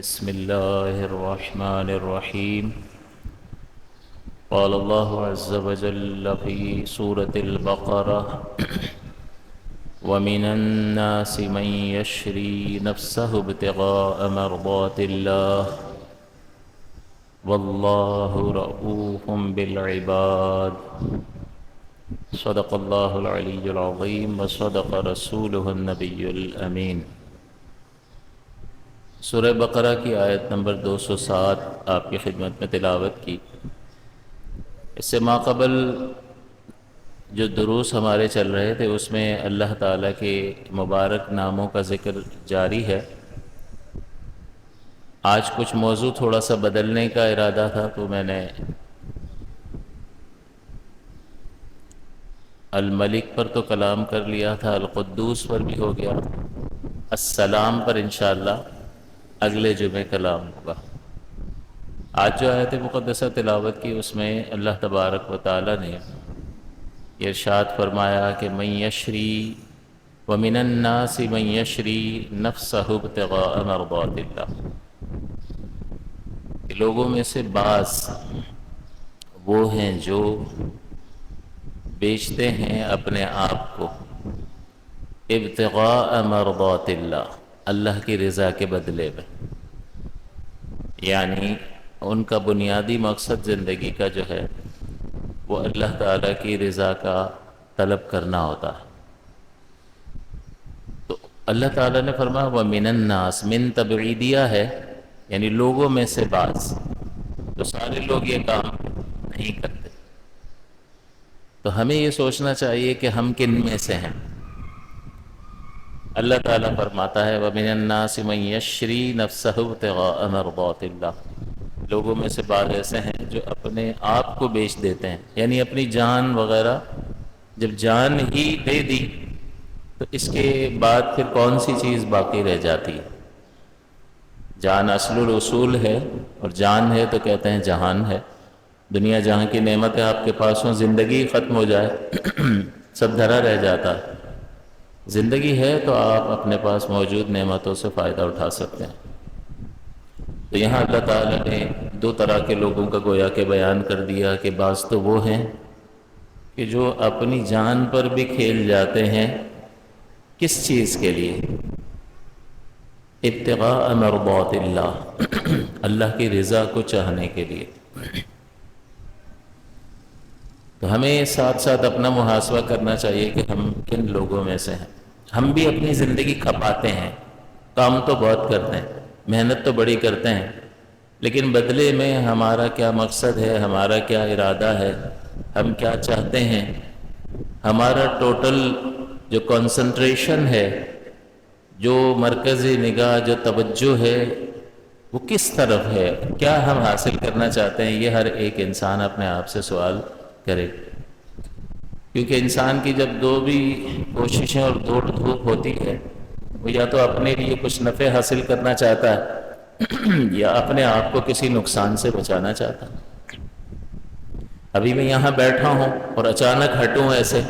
بسم الله الرحمن الرحيم. قال الله عز وجل في سورة البقرة: ومن الناس من يشري نفسه ابتغاء مرضات الله والله رؤوف بالعباد. صدق الله العلي العظيم وصدق رسوله النبي الأمين. سورہ بقرہ کی آیت نمبر 207 آپ کی خدمت میں تلاوت کی. اس سے ماقبل جو دروس ہمارے چل رہے تھے اس میں اللہ تعالیٰ کے مبارک ناموں کا ذکر جاری ہے. آج کچھ موضوع تھوڑا سا بدلنے کا ارادہ تھا تو میں نے الملک پر تو کلام کر لیا تھا، القدوس پر بھی ہو گیا، السلام پر انشاءاللہ اگلے جمعے کلام ہوگا. آج جو آیت مقدسہ تلاوت کی اس میں اللہ تبارک و تعالی نے یہ ارشاد فرمایا کہ من یشری ومن الناس من یشری نفسہ ابتغاء مرضات اللہ، کہ لوگوں میں سے بعض وہ ہیں جو بیچتے ہیں اپنے آپ کو ابتغاء مرضات اللہ، اللہ کی رضا کے بدلے میں. یعنی ان کا بنیادی مقصد زندگی کا جو ہے وہ اللہ تعالیٰ کی رضا کا طلب کرنا ہوتا ہے. تو اللہ تعالیٰ نے فرمایا وَمِنَ النَّاسِ، من تبعیدیہ ہے، یعنی لوگوں میں سے بعض. تو سارے لوگ یہ کام نہیں کرتے. تو ہمیں یہ سوچنا چاہیے کہ ہم کن میں سے ہیں. اللہ تعالیٰ فرماتا ہے وَمِنَ النَّاسِ مَن يَشْرِي نَفْسَهُ ابْتِغَاءَ مَرْضَاتِ اللَّهِ، لوگوں میں سے بعض ایسے ہیں جو اپنے آپ کو بیچ دیتے ہیں، یعنی اپنی جان وغیرہ. جب جان ہی دے دی تو اس کے بعد پھر کون سی چیز باقی رہ جاتی ہے؟ جان اصل الاصول ہے، اور جان ہے تو کہتے ہیں جہان ہے. دنیا جہاں کی نعمتیں آپ کے پاس ہوں، زندگی ختم ہو جائے سب دھرا رہ جاتا ہے. زندگی ہے تو آپ اپنے پاس موجود نعمتوں سے فائدہ اٹھا سکتے ہیں. تو یہاں اللہ تعالیٰ نے دو طرح کے لوگوں کا گویا کہ بیان کر دیا کہ بعض تو وہ ہیں کہ جو اپنی جان پر بھی کھیل جاتے ہیں. کس چیز کے لیے؟ ابتغاء مرضات اللہ، اللہ کی رضا کو چاہنے کے لیے. تو ہمیں ساتھ ساتھ اپنا محاسبہ کرنا چاہیے کہ ہم کن لوگوں میں سے ہیں. ہم بھی اپنی زندگی کھپاتے ہیں، کام تو بہت کرتے ہیں، محنت تو بڑی کرتے ہیں، لیکن بدلے میں ہمارا کیا مقصد ہے، ہمارا کیا ارادہ ہے، ہم کیا چاہتے ہیں، ہمارا ٹوٹل جو کنسنٹریشن ہے، جو مرکزی نگاہ، جو توجہ ہے، وہ کس طرف ہے، کیا ہم حاصل کرنا چاہتے ہیں. یہ ہر ایک انسان اپنے آپ سے سوال کرے. کیونکہ انسان کی جب دو بھی کوششیں اور دوڑ دھوپ ہوتی ہے، وہ یا تو اپنے لیے کچھ نفع حاصل کرنا چاہتا ہے یا اپنے آپ کو کسی نقصان سے بچانا چاہتا ہے. ابھی میں یہاں بیٹھا ہوں اور اچانک ہٹوں ایسے،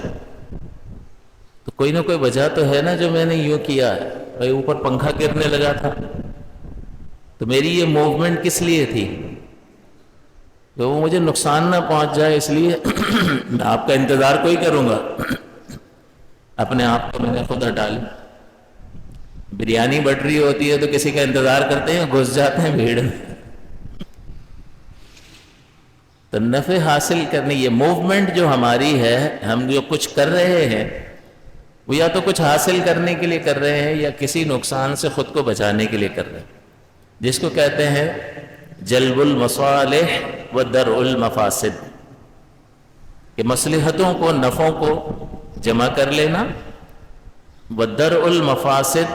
تو کوئی نہ کوئی وجہ تو ہے نا جو میں نے یوں کیا ہے. بھائی اوپر پنکھا گرنے لگا تھا تو میری یہ موومنٹ کس لیے تھی؟ تو وہ مجھے نقصان نہ پہنچ جائے، اس لیے میں آپ کا انتظار کوئی کروں گا. اپنے آپ کو میں نے خود ہٹا لیا. بریانی بٹ رہی ہوتی ہے تو کسی کا انتظار کرتے ہیں، گھس جاتے ہیں بھیڑ میں. تو نفع حاصل کرنے، یہ موومنٹ جو ہماری ہے، ہم جو کچھ کر رہے ہیں وہ یا تو کچھ حاصل کرنے کے لیے کر رہے ہیں یا کسی نقصان سے خود کو بچانے کے لیے کر رہے ہیں، جس کو کہتے ہیں جلب المصالح و درء المفاسد، کہ مصلحتوں کو، نفعوں کو جمع کر لینا، و درء المفاسد،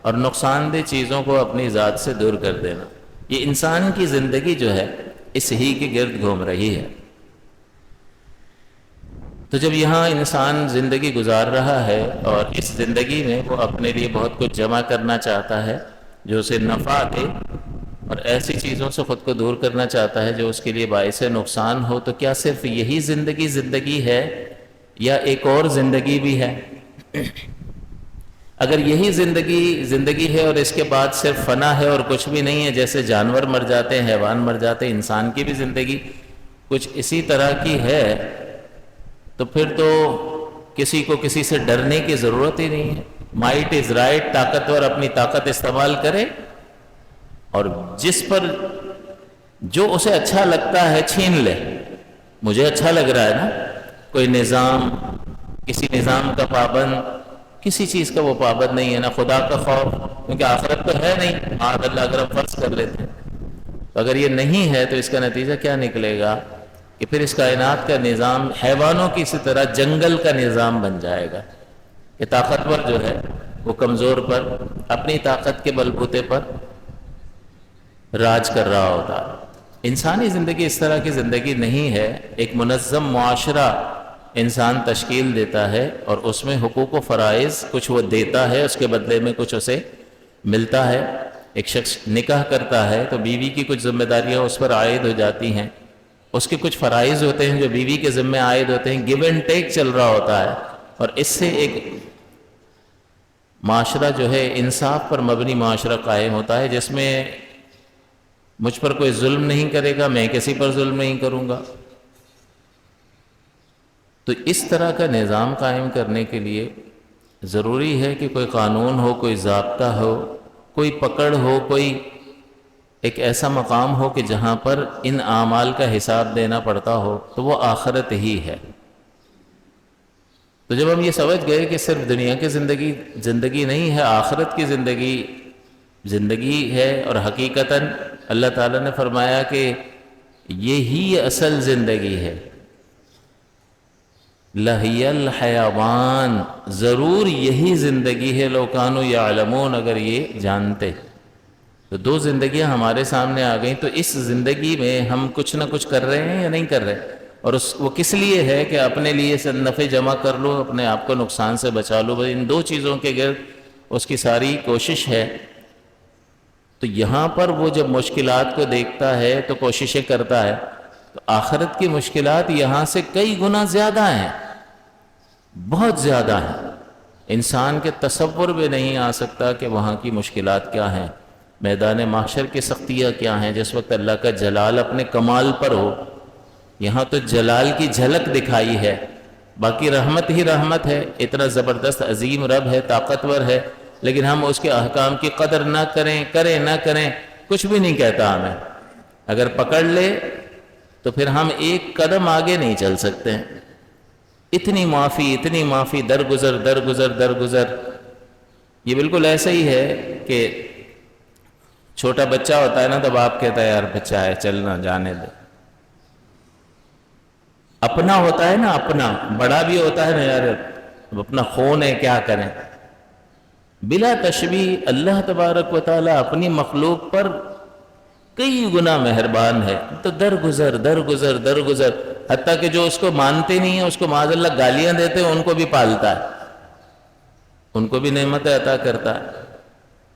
اور نقصان دہ چیزوں کو اپنی ذات سے دور کر دینا. یہ انسان کی زندگی جو ہے اس ہی کے گرد گھوم رہی ہے. تو جب یہاں انسان زندگی گزار رہا ہے اور اس زندگی میں وہ اپنے لیے بہت کچھ جمع کرنا چاہتا ہے جو اسے نفع دے، اور ایسی چیزوں سے خود کو دور کرنا چاہتا ہے جو اس کے لیے باعث نقصان ہو، تو کیا صرف یہی زندگی ہے یا ایک اور زندگی بھی ہے؟ اگر یہی زندگی ہے اور اس کے بعد صرف فنا ہے اور کچھ بھی نہیں ہے، جیسے جانور مر جاتے ہیں، حیوان مر جاتے ہیں، انسان کی بھی زندگی کچھ اسی طرح کی ہے، تو پھر تو کسی کو کسی سے ڈرنے کی ضرورت ہی نہیں ہے۔ مائٹ از رائٹ، طاقتور اپنی طاقت استعمال کرے اور جس پر جو اسے اچھا لگتا ہے چھین لے۔ مجھے اچھا لگ رہا ہے نا، کوئی نظام، کسی نظام کا پابند، کسی چیز کا وہ پابند نہیں ہے، نہ خدا کا خوف، کیونکہ آخرت تو ہے نہیں، معاذ اللہ اگر ہم فرض کر لیتے ہیں۔ تو اگر یہ نہیں ہے تو اس کا نتیجہ کیا نکلے گا کہ پھر اس کائنات کا نظام حیوانوں کی اسی طرح جنگل کا نظام بن جائے گا کہ طاقتور جو ہے وہ کمزور پر اپنی طاقت کے بلبوتے پر راج کر رہا ہوتا ہے۔ انسانی زندگی اس طرح کی زندگی نہیں ہے۔ ایک منظم معاشرہ انسان تشکیل دیتا ہے اور اس میں حقوق و فرائض کچھ وہ دیتا ہے، اس کے بدلے میں کچھ اسے ملتا ہے۔ ایک شخص نکاح کرتا ہے تو بیوی کی کچھ ذمہ داریاں اس پر عائد ہو جاتی ہیں، اس کے کچھ فرائض ہوتے ہیں جو بیوی کے ذمہ عائد ہوتے ہیں، گیو اینڈ ٹیک چل رہا ہوتا ہے، اور اس سے ایک معاشرہ جو ہے انصاف پر مبنی معاشرہ قائم ہوتا ہے، جس میں مجھ پر کوئی ظلم نہیں کرے گا، میں کسی پر ظلم نہیں کروں گا۔ تو اس طرح کا نظام قائم کرنے کے لیے ضروری ہے کہ کوئی قانون ہو، کوئی ضابطہ ہو، کوئی پکڑ ہو، کوئی ایک ایسا مقام ہو کہ جہاں پر ان اعمال کا حساب دینا پڑتا ہو، تو وہ آخرت ہی ہے۔ تو جب ہم یہ سمجھ گئے کہ صرف دنیا کی زندگی نہیں ہے، آخرت کی زندگی ہے، اور حقیقتاً اللہ تعالیٰ نے فرمایا کہ یہی اصل زندگی ہے، لَهِيَ الْحَيَوَانِ، ضرور یہی زندگی ہے، لَوْ كَانُوا يَعْلَمُونَ، اگر یہ جانتے۔ تو دو زندگیاں ہمارے سامنے آ گئیں، تو اس زندگی میں ہم کچھ نہ کچھ کر رہے ہیں یا نہیں کر رہے، اور وہ کس لیے ہے کہ اپنے لیے نفع جمع کر لو، اپنے آپ کو نقصان سے بچا لو، بس ان دو چیزوں کے گرد اس کی ساری کوشش ہے۔ تو یہاں پر وہ جب مشکلات کو دیکھتا ہے تو کوششیں کرتا ہے، تو آخرت کی مشکلات یہاں سے کئی گنا زیادہ ہیں، بہت زیادہ ہیں، انسان کے تصور میں نہیں آ سکتا کہ وہاں کی مشکلات کیا ہیں، میدان محشر کی سختیاں کیا ہیں، جس وقت اللہ کا جلال اپنے کمال پر ہو۔ یہاں تو جلال کی جھلک دکھائی ہے، باقی رحمت ہی رحمت ہے، اتنا زبردست عظیم رب ہے، طاقتور ہے، لیکن ہم اس کے احکام کی قدر نہ کریں نہ کریں، کچھ بھی نہیں کہتا ہمیں۔ اگر پکڑ لے تو پھر ہم ایک قدم آگے نہیں چل سکتے ہیں، اتنی معافی، درگزر۔ یہ بالکل ایسا ہی ہے کہ چھوٹا بچہ ہوتا ہے نا، تب آپ کہتا ہے یار بچہ ہے، چلنا جانے دے۔ اپنا ہوتا ہے نا، اپنا بڑا بھی ہوتا ہے نا، یار اپنا خون ہے کیا کریں۔ بلا تشبیہ اللہ تبارک و تعالی اپنی مخلوق پر کئی گنا مہربان ہے، تو درگزر، حتیٰ کہ جو اس کو مانتے نہیں ہیں، اس کو معاذ اللہ گالیاں دیتے ہیں، ان کو بھی پالتا ہے، ان کو بھی نعمتیں عطا کرتا ہے۔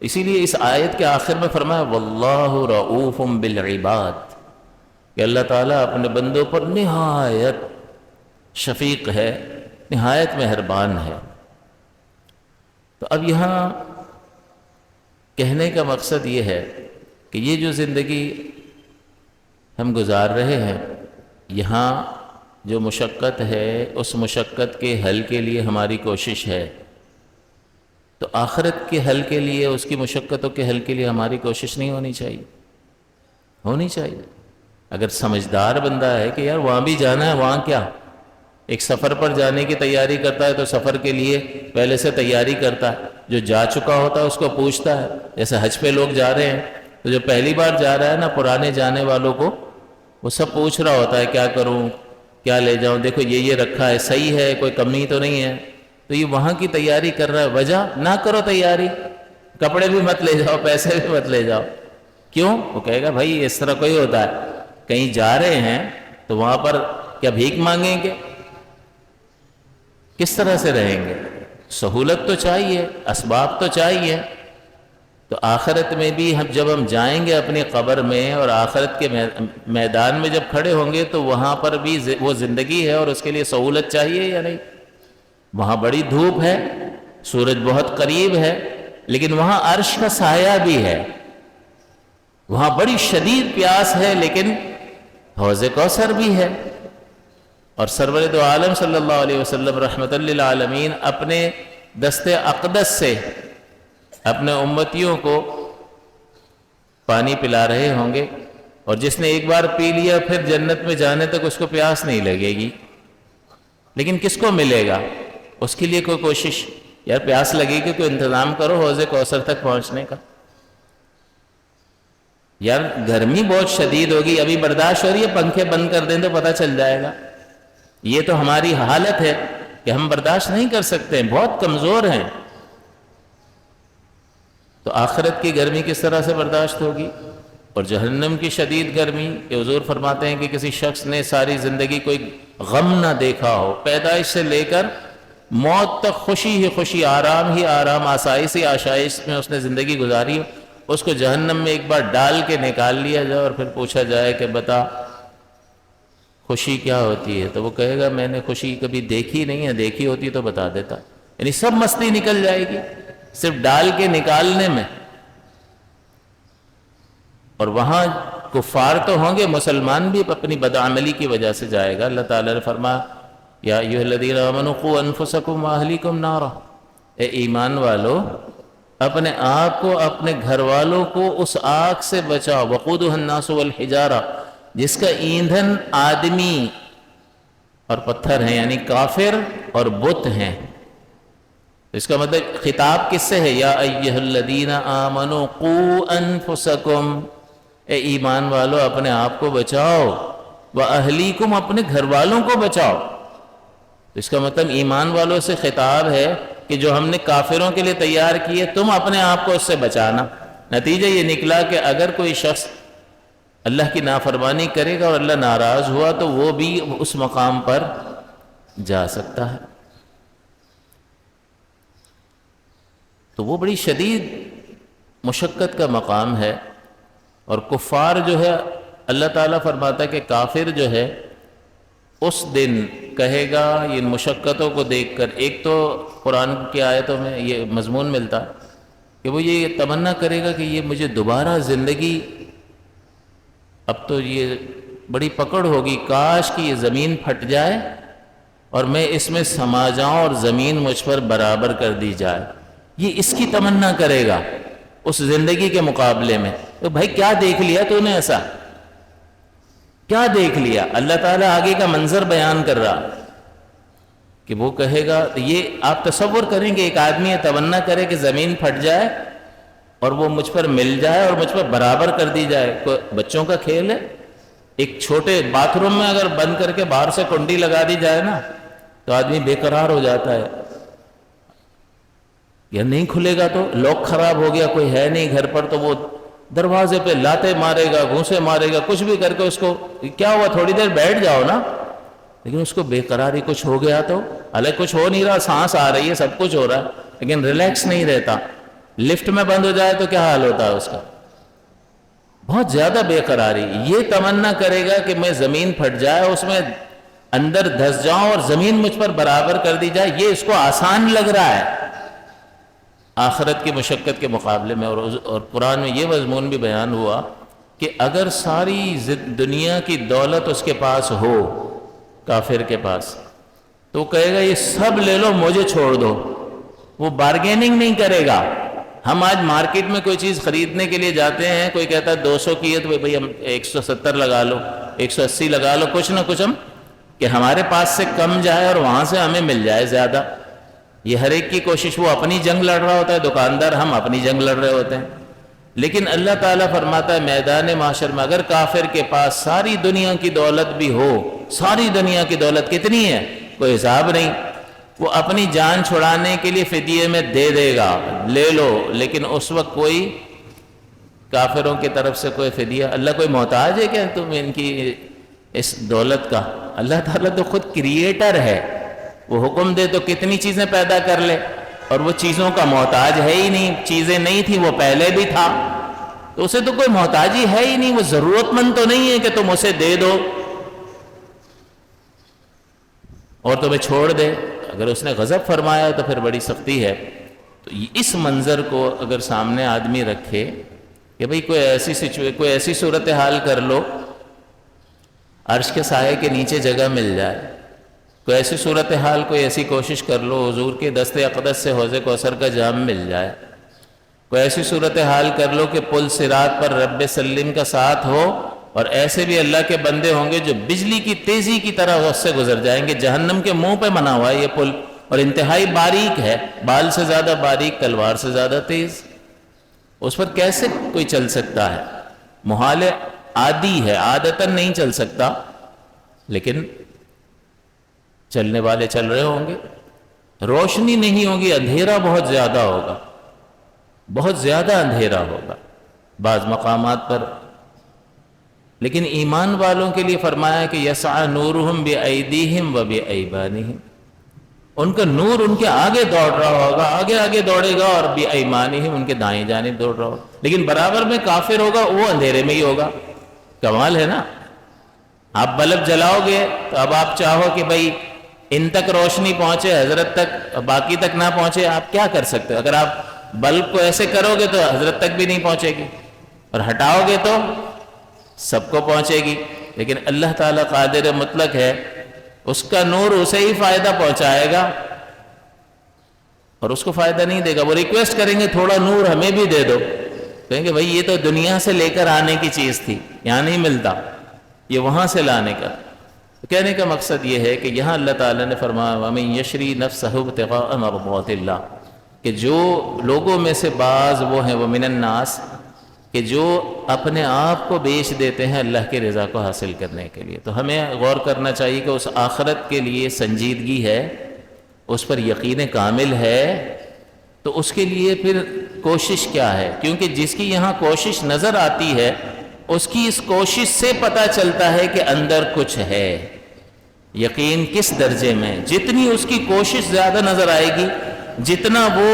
اسی لیے اس آیت کے آخر میں فرمایا واللہ رؤوف بالعباد، کہ اللہ تعالیٰ اپنے بندوں پر نہایت شفیق ہے، نہایت مہربان ہے۔ تو اب یہاں کہنے کا مقصد یہ ہے کہ یہ جو زندگی ہم گزار رہے ہیں، یہاں جو مشقت ہے، اس مشقت کے حل کے لیے ہماری کوشش ہے، تو آخرت کے حل کے لیے، اس کی مشقتوں کے حل کے لیے ہماری کوشش نہیں ہونی چاہیے۔ اگر سمجھدار بندہ ہے کہ یار وہاں بھی جانا ہے، وہاں کیا، ایک سفر پر جانے کی تیاری کرتا ہے تو سفر کے لیے پہلے سے تیاری کرتا ہے، جو جا چکا ہوتا ہے اس کو پوچھتا ہے۔ جیسے حج پہ لوگ جا رہے ہیں تو جو پہلی بار جا رہا ہے نا، پرانے جانے والوں کو وہ سب پوچھ رہا ہوتا ہے کیا کروں، کیا لے جاؤں، دیکھو یہ رکھا ہے، صحیح ہے، کوئی کمی تو نہیں ہے۔ تو یہ وہاں کی تیاری کر رہا ہے۔ وجہ نہ کرو تیاری، کپڑے بھی مت لے جاؤ، پیسے بھی مت لے جاؤ۔ کیوں؟ وہ کہے گا بھائی اس طرح کوئی ہوتا ہے، کہیں جا رہے ہیں تو وہاں پر کیا بھیک مانگیں گے، کس طرح سے رہیں گے؟ سہولت تو چاہیے، اسباب تو چاہیے۔ تو آخرت میں بھی جب ہم جائیں گے اپنی قبر میں، اور آخرت کے میدان میں جب کھڑے ہوں گے، تو وہاں پر بھی وہ زندگی ہے اور اس کے لیے سہولت چاہیے یا نہیں؟ وہاں بڑی دھوپ ہے، سورج بہت قریب ہے لیکن وہاں عرش کا سایہ بھی ہے، وہاں بڑی شدید پیاس ہے لیکن حوض کوثر بھی ہے۔ اور سرور دو عالم صلی اللہ علیہ وسلم رحمت للعالمین اپنے دست اقدس سے اپنے امتیوں کو پانی پلا رہے ہوں گے، اور جس نے ایک بار پی لیا پھر جنت میں جانے تک اس کو پیاس نہیں لگے گی۔ لیکن کس کو ملے گا؟ اس کے لیے کوئی کوشش، یار پیاس لگے گی کوئی انتظام کرو حوض کوثر تک پہنچنے کا۔ یار گرمی بہت شدید ہوگی، ابھی برداشت ہو رہی ہے، پنکھے بند کر دیں تو پتہ چل جائے گا۔ یہ تو ہماری حالت ہے کہ ہم برداشت نہیں کر سکتے، بہت کمزور ہیں۔ تو آخرت کی گرمی کس طرح سے برداشت ہوگی؟ اور جہنم کی شدید گرمی کہ حضور فرماتے ہیں کہ کسی شخص نے ساری زندگی کوئی غم نہ دیکھا ہو، پیدائش سے لے کر موت تک خوشی ہی خوشی، آرام ہی آرام، آسائش ہی آسائش میں اس نے زندگی گزاری، اس کو جہنم میں ایک بار ڈال کے نکال لیا جائے اور پھر پوچھا جائے کہ بتا خوشی کیا ہوتی ہے، تو وہ کہے گا میں نے خوشی کبھی دیکھی نہیں ہے، دیکھی ہوتی تو بتا دیتا۔ یعنی سب مستی نکل جائے گی صرف ڈال کے نکالنے میں۔ اور وہاں کفار تو ہوں گے، مسلمان بھی اپنی بدعملی کی وجہ سے جائے گا۔ اللہ تعالیٰ نے فرمایا یا ایھا الذین آمنوا قوا انفسکم واہلیکم نارا، اے ایمان والو اپنے آپ کو اپنے گھر والوں کو اس آگ سے بچاؤ، وقودھا الناس والحجارہ، جس کا ایندھن آدمی اور پتھر ہیں، یعنی کافر اور بت ہیں۔ اس کا مطلب خطاب کس سے ہے؟ یا ایھا الذین آمنوا قوا انفسکم، اے ایمان والو اپنے آپ کو بچاؤ، واہلیکم اپنے گھر والوں کو بچاؤ۔ اس کا مطلب ایمان والوں سے خطاب ہے کہ جو ہم نے کافروں کے لیے تیار کیے تم اپنے آپ کو اس سے بچانا۔ نتیجہ یہ نکلا کہ اگر کوئی شخص اللہ کی نافرمانی کرے گا اور اللہ ناراض ہوا تو وہ بھی اس مقام پر جا سکتا ہے۔ تو وہ بڑی شدید مشقت کا مقام ہے۔ اور کفار جو ہے اللہ تعالیٰ فرماتا ہے کہ کافر جو ہے اس دن کہے گا ان مشقتوں کو دیکھ کر، ایک تو قرآن کی آیتوں میں یہ مضمون ملتا کہ وہ یہ تمنا کرے گا کہ یہ مجھے دوبارہ زندگی، اب تو یہ بڑی پکڑ ہوگی، کاش کہ یہ زمین پھٹ جائے اور میں اس میں سما جاؤں اور زمین مجھ پر برابر کر دی جائے۔ یہ اس کی تمنا کرے گا اس زندگی کے مقابلے میں۔ تو بھائی کیا دیکھ لیا تو نے ایسا؟ کیا دیکھ لیا؟ اللہ تعالیٰ آگے کا منظر بیان کر رہا کہ وہ کہے گا، یہ آپ تصور کریں کہ ایک آدمی یہ تمنا کرے کہ زمین پھٹ جائے اور وہ مجھ پر مل جائے اور مجھ پر برابر کر دی جائے۔ کوئی بچوں کا کھیل ہے؟ ایک چھوٹے باتھ روم میں اگر بند کر کے باہر سے کنڈی لگا دی جائے نا تو آدمی بے قرار ہو جاتا ہے، یا نہیں کھلے گا تو لاک خراب ہو گیا، کوئی ہے نہیں گھر پر، تو وہ دروازے پہ لاتے مارے گا، گھونسے مارے گا، کچھ بھی کر کے اس کو کیا ہوا تھوڑی دیر بیٹھ جاؤ نا، لیکن اس کو بے قراری کچھ ہو گیا تو حالانکہ کچھ ہو نہیں رہا، سانس آ رہی ہے، سب کچھ ہو رہا ہے لیکن ریلیکس نہیں رہتا۔ لفٹ میں بند ہو جائے تو کیا حال ہوتا ہے اس کا؟ بہت زیادہ بے قراری۔ یہ تمنا کرے گا کہ میں زمین پھٹ جائے، اس میں اندر دھس جاؤں اور زمین مجھ پر برابر کر دی جائے، یہ اس کو آسان لگ رہا ہے آخرت کی مشقت کے مقابلے میں۔ اور قرآن میں یہ مضمون بھی بیان ہوا کہ اگر ساری دنیا کی دولت اس کے پاس ہو، کافر کے پاس، تو کہے گا یہ سب لے لو مجھے چھوڑ دو۔ وہ بارگیننگ نہیں کرے گا۔ ہم آج مارکیٹ میں کوئی چیز خریدنے کے لیے جاتے ہیں، کوئی کہتا ہے 200 کی ہے تو بھئی ہم 170 لگا لو، 180 لگا لو، کچھ نہ کچھ ہم کہ ہمارے پاس سے کم جائے اور وہاں سے ہمیں مل جائے زیادہ۔ یہ ہر ایک کی کوشش، وہ اپنی جنگ لڑ رہا ہوتا ہے دکاندار، ہم اپنی جنگ لڑ رہے ہوتے ہیں۔ لیکن اللہ تعالیٰ فرماتا ہے میدان معاشر میں اگر کافر کے پاس ساری دنیا کی دولت بھی ہو، ساری دنیا کی دولت کتنی ہے کوئی حساب نہیں، وہ اپنی جان چھڑانے کے لیے فدیے میں دے دے گا، لے لو، لیکن اس وقت کوئی کافروں کی طرف سے کوئی فدیہ، اللہ کوئی محتاج ہے کہ تم ان کی اس دولت کا؟ اللہ تعالیٰ تو خود کریٹر ہے، وہ حکم دے تو کتنی چیزیں پیدا کر لے، اور وہ چیزوں کا محتاج ہے ہی نہیں، چیزیں نہیں تھی وہ پہلے بھی تھا، تو اسے تو کوئی محتاجی ہے ہی نہیں، وہ ضرورت مند تو نہیں ہے کہ تم اسے دے دو اور تمہیں چھوڑ دے۔ اگر اس نے غضب فرمایا تو پھر بڑی سختی ہے۔ تو اس منظر کو اگر سامنے آدمی رکھے کہ بھئی کوئی ایسی صورتحال کر لو عرش کے سائے کے نیچے جگہ مل جائے، کوئی ایسی صورتحال، کوئی ایسی کوشش کر لو حضور کے دست اقدس سے حوض کوثر کا جام مل جائے، کوئی ایسی صورتحال کر لو کہ پل صراط پر رب سلم کا ساتھ ہو، اور ایسے بھی اللہ کے بندے ہوں گے جو بجلی کی تیزی کی طرح اس سے گزر جائیں گے۔ جہنم کے منہ پہ بنا ہوا ہے یہ پل، اور انتہائی باریک ہے، بال سے زیادہ باریک، تلوار سے زیادہ تیز، اس پر کیسے کوئی چل سکتا ہے؟ محال عادی ہے، عادتاً نہیں چل سکتا، لیکن چلنے والے چل رہے ہوں گے۔ روشنی نہیں ہوگی، اندھیرا بہت زیادہ ہوگا، بہت زیادہ اندھیرا ہوگا بعض مقامات پر، لیکن ایمان والوں کے لیے فرمایا کہ یسعى نورہم بأیدیہم وبأیمانہم، ان کا نور ان کے آگے دوڑ رہا ہوگا، آگے آگے دوڑے گا، اور بأیمانہم ان کے دائیں جانب دوڑ رہا ہوگا، لیکن برابر میں کافر ہوگا، وہ اندھیرے میں ہی ہوگا۔ کمال ہے نا، آپ بلب جلاؤ گے تو اب آپ چاہو کہ بھئی ان تک روشنی پہنچے، حضرت تک، باقی تک نہ پہنچے، آپ کیا کر سکتے ہو؟ اگر آپ بلب کو ایسے کرو گے تو حضرت تک بھی نہیں پہنچے گی، اور ہٹاؤ گے تو سب کو پہنچے گی۔ لیکن اللہ تعالیٰ قادر مطلق ہے، اس کا نور اسے ہی فائدہ پہنچائے گا اور اس کو فائدہ نہیں دے گا۔ وہ ریکویسٹ کریں گے تھوڑا نور ہمیں بھی دے دو، کہیں گے بھئی یہ تو دنیا سے لے کر آنے کی چیز تھی، یہاں نہیں ملتا، یہ وہاں سے لانے کا۔ کہنے کا مقصد یہ ہے کہ یہاں اللہ تعالیٰ نے فرمایا وَمَن يَشْرِ نَفْسَهُ ابْتِغَاءَ مَرْضَاتِ اللَّهِ، کہ جو لوگوں میں سے بعض وہ ہیں وَمِنَ النَّاسِ، کہ جو اپنے آپ کو بیچ دیتے ہیں اللہ کی رضا کو حاصل کرنے کے لیے۔ تو ہمیں غور کرنا چاہیے کہ اس آخرت کے لیے سنجیدگی ہے، اس پر یقین کامل ہے، تو اس کے لیے پھر کوشش کیا ہے؟ کیونکہ جس کی یہاں کوشش نظر آتی ہے، اس کی اس کوشش سے پتہ چلتا ہے کہ اندر کچھ ہے۔ یقین کس درجے میں، جتنی اس کی کوشش زیادہ نظر آئے گی، جتنا وہ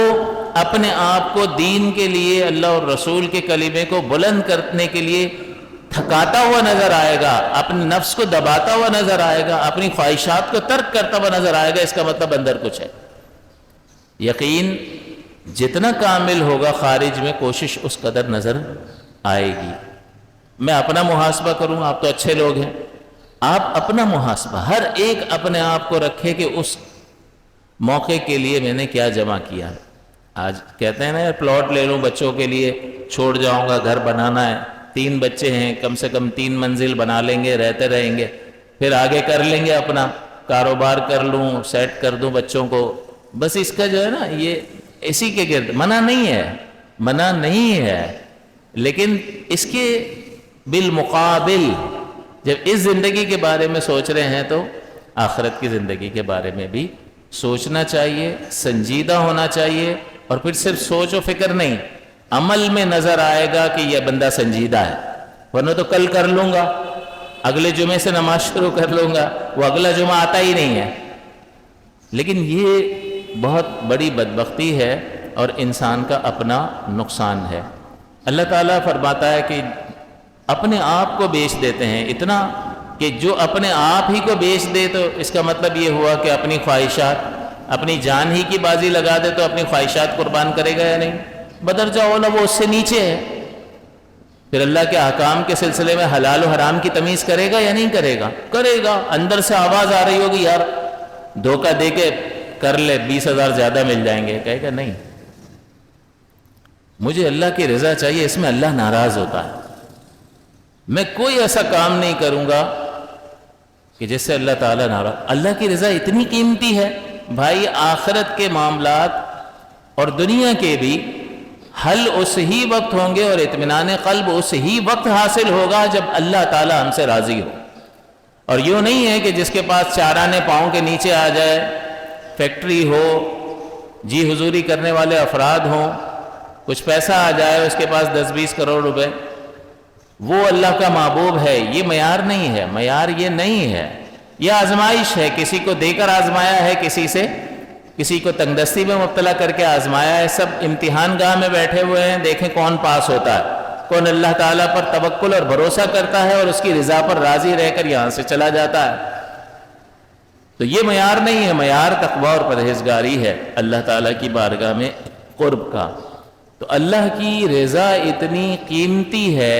اپنے آپ کو دین کے لیے، اللہ اور رسول کے کلمے کو بلند کرنے کے لیے تھکاتا ہوا نظر آئے گا، اپنے نفس کو دباتا ہوا نظر آئے گا، اپنی خواہشات کو ترک کرتا ہوا نظر آئے گا، اس کا مطلب اندر کچھ ہے۔ یقین جتنا کامل ہوگا خارج میں کوشش اس قدر نظر آئے گی۔ میں اپنا محاسبہ کروں، آپ تو اچھے لوگ ہیں، آپ اپنا محاسبہ ہر ایک اپنے آپ کو رکھے کہ اس موقع کے لیے میں نے کیا جمع کیا ہے۔ آج کہتے ہیں نا پلاٹ لے لوں بچوں کے لیے، چھوڑ جاؤں گا، گھر بنانا ہے، 3 بچے ہیں، کم سے کم 3 منزل بنا لیں گے، رہتے رہیں گے، پھر آگے کر لیں گے، اپنا کاروبار کر لوں، سیٹ کر دوں بچوں کو، بس اس کا جو ہے نا یہ اسی کے گرد۔ منع نہیں ہے، منع نہیں ہے، لیکن اس کے بالمقابل جب اس زندگی کے بارے میں سوچ رہے ہیں تو آخرت کی زندگی کے بارے میں بھی سوچنا چاہیے، سنجیدہ ہونا چاہیے، اور پھر صرف سوچ و فکر نہیں، عمل میں نظر آئے گا کہ یہ بندہ سنجیدہ ہے، ورنہ تو کل کر لوں گا، اگلے جمعے سے نماز شروع کر لوں گا، وہ اگلا جمعہ آتا ہی نہیں ہے۔ لیکن یہ بہت بڑی بدبختی ہے اور انسان کا اپنا نقصان ہے۔ اللہ تعالیٰ فرماتا ہے کہ اپنے آپ کو بیچ دیتے ہیں، اتنا کہ جو اپنے آپ ہی کو بیچ دے تو اس کا مطلب یہ ہوا کہ اپنی خواہشات، اپنی جان ہی کی بازی لگا دے تو اپنی خواہشات قربان کرے گا یا نہیں؟ بدرجہ اولا وہ اس سے نیچے ہے، پھر اللہ کے احکام کے سلسلے میں حلال و حرام کی تمیز کرے گا یا نہیں کرے گا؟ کرے گا۔ اندر سے آواز آ رہی ہوگی یار دھوکہ دے کے کر لے، 20,000 زیادہ مل جائیں گے، کہے گا نہیں، مجھے اللہ کی رضا چاہیے، اس میں اللہ ناراض ہوتا ہے، میں کوئی ایسا کام نہیں کروں گا کہ جس سے اللہ تعالیٰ ناراض۔ اللہ کی رضا اتنی قیمتی ہے بھائی، آخرت کے معاملات اور دنیا کے بھی حل اس ہی وقت ہوں گے اور اطمینان قلب اس ہی وقت حاصل ہوگا جب اللہ تعالیٰ ہم سے راضی ہو۔ اور یوں نہیں ہے کہ جس کے پاس چارانے پاؤں کے نیچے آ جائے، فیکٹری ہو، جی حضوری کرنے والے افراد ہوں، کچھ پیسہ آ جائے اس کے پاس 10-20 کروڑ روپے، وہ اللہ کا محبوب ہے، یہ معیار نہیں ہے، معیار یہ نہیں ہے، یہ آزمائش ہے، کسی کو دے کر آزمایا ہے، کسی کو تنگ دستی میں مبتلا کر کے آزمایا ہے، سب امتحان گاہ میں بیٹھے ہوئے ہیں، دیکھیں کون پاس ہوتا ہے، کون اللہ تعالیٰ پر توکل اور بھروسہ کرتا ہے اور اس کی رضا پر راضی رہ کر یہاں سے چلا جاتا ہے۔ تو یہ معیار نہیں ہے، معیار تقوی اور پرہیزگاری ہے اللہ تعالیٰ کی بارگاہ میں قرب کا۔ تو اللہ کی رضا اتنی قیمتی ہے،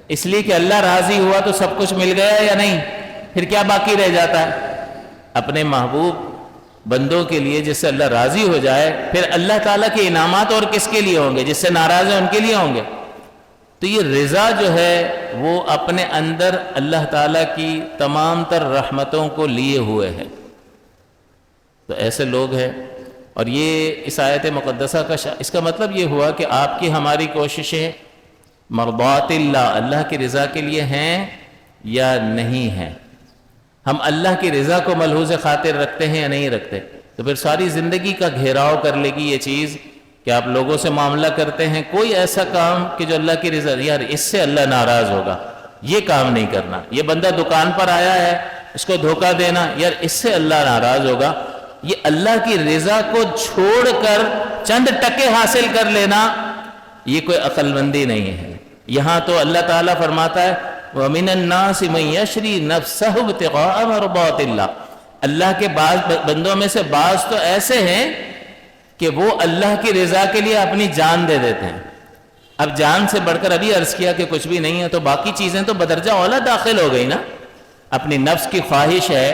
اس لیے کہ اللہ راضی ہوا تو سب کچھ مل گیا یا نہیں؟ پھر کیا باقی رہ جاتا ہے؟ اپنے محبوب بندوں کے لیے جس سے اللہ راضی ہو جائے، پھر اللہ تعالیٰ کے انعامات اور کس کے لیے ہوں گے؟ جس سے ناراض ہیں ان کے لیے ہوں گے۔ تو یہ رضا جو ہے وہ اپنے اندر اللہ تعالیٰ کی تمام تر رحمتوں کو لیے ہوئے ہے۔ تو ایسے لوگ ہیں، اور یہ اس آیت مقدسہ کا اس کا مطلب یہ ہوا کہ آپ کی ہماری کوششیں مرضات اللہ کی رضا کے لیے ہیں یا نہیں ہیں؟ ہم اللہ کی رضا کو ملحوظ خاطر رکھتے ہیں یا نہیں رکھتے؟ تو پھر ساری زندگی کا گھیراؤ کر لے گی یہ چیز کہ آپ لوگوں سے معاملہ کرتے ہیں، کوئی ایسا کام کہ جو اللہ کی رضا، یار اس سے اللہ ناراض ہوگا، یہ کام نہیں کرنا۔ یہ بندہ دکان پر آیا ہے، اس کو دھوکہ دینا، یار اس سے اللہ ناراض ہوگا۔ یہ اللہ کی رضا کو چھوڑ کر چند ٹکے حاصل کر لینا، یہ کوئی عقل مندی نہیں ہے۔ یہاں تو اللہ تعالیٰ فرماتا ہے وَمِنَ النَّاسِ مَن يَشْرِي نَفْسَهُ ابْتِغَاءَ مَرْضَاتِ اللَّهِ، اللہ کے بعض بندوں میں سے بعض تو ایسے ہیں کہ وہ اللہ کی رضا کے لیے اپنی جان دے دیتے ہیں۔ اب جان سے بڑھ کر ابھی عرض کیا کہ کچھ بھی نہیں ہے، تو باقی چیزیں تو بدرجہ اولا داخل ہو گئی نا۔ اپنی نفس کی خواہش ہے،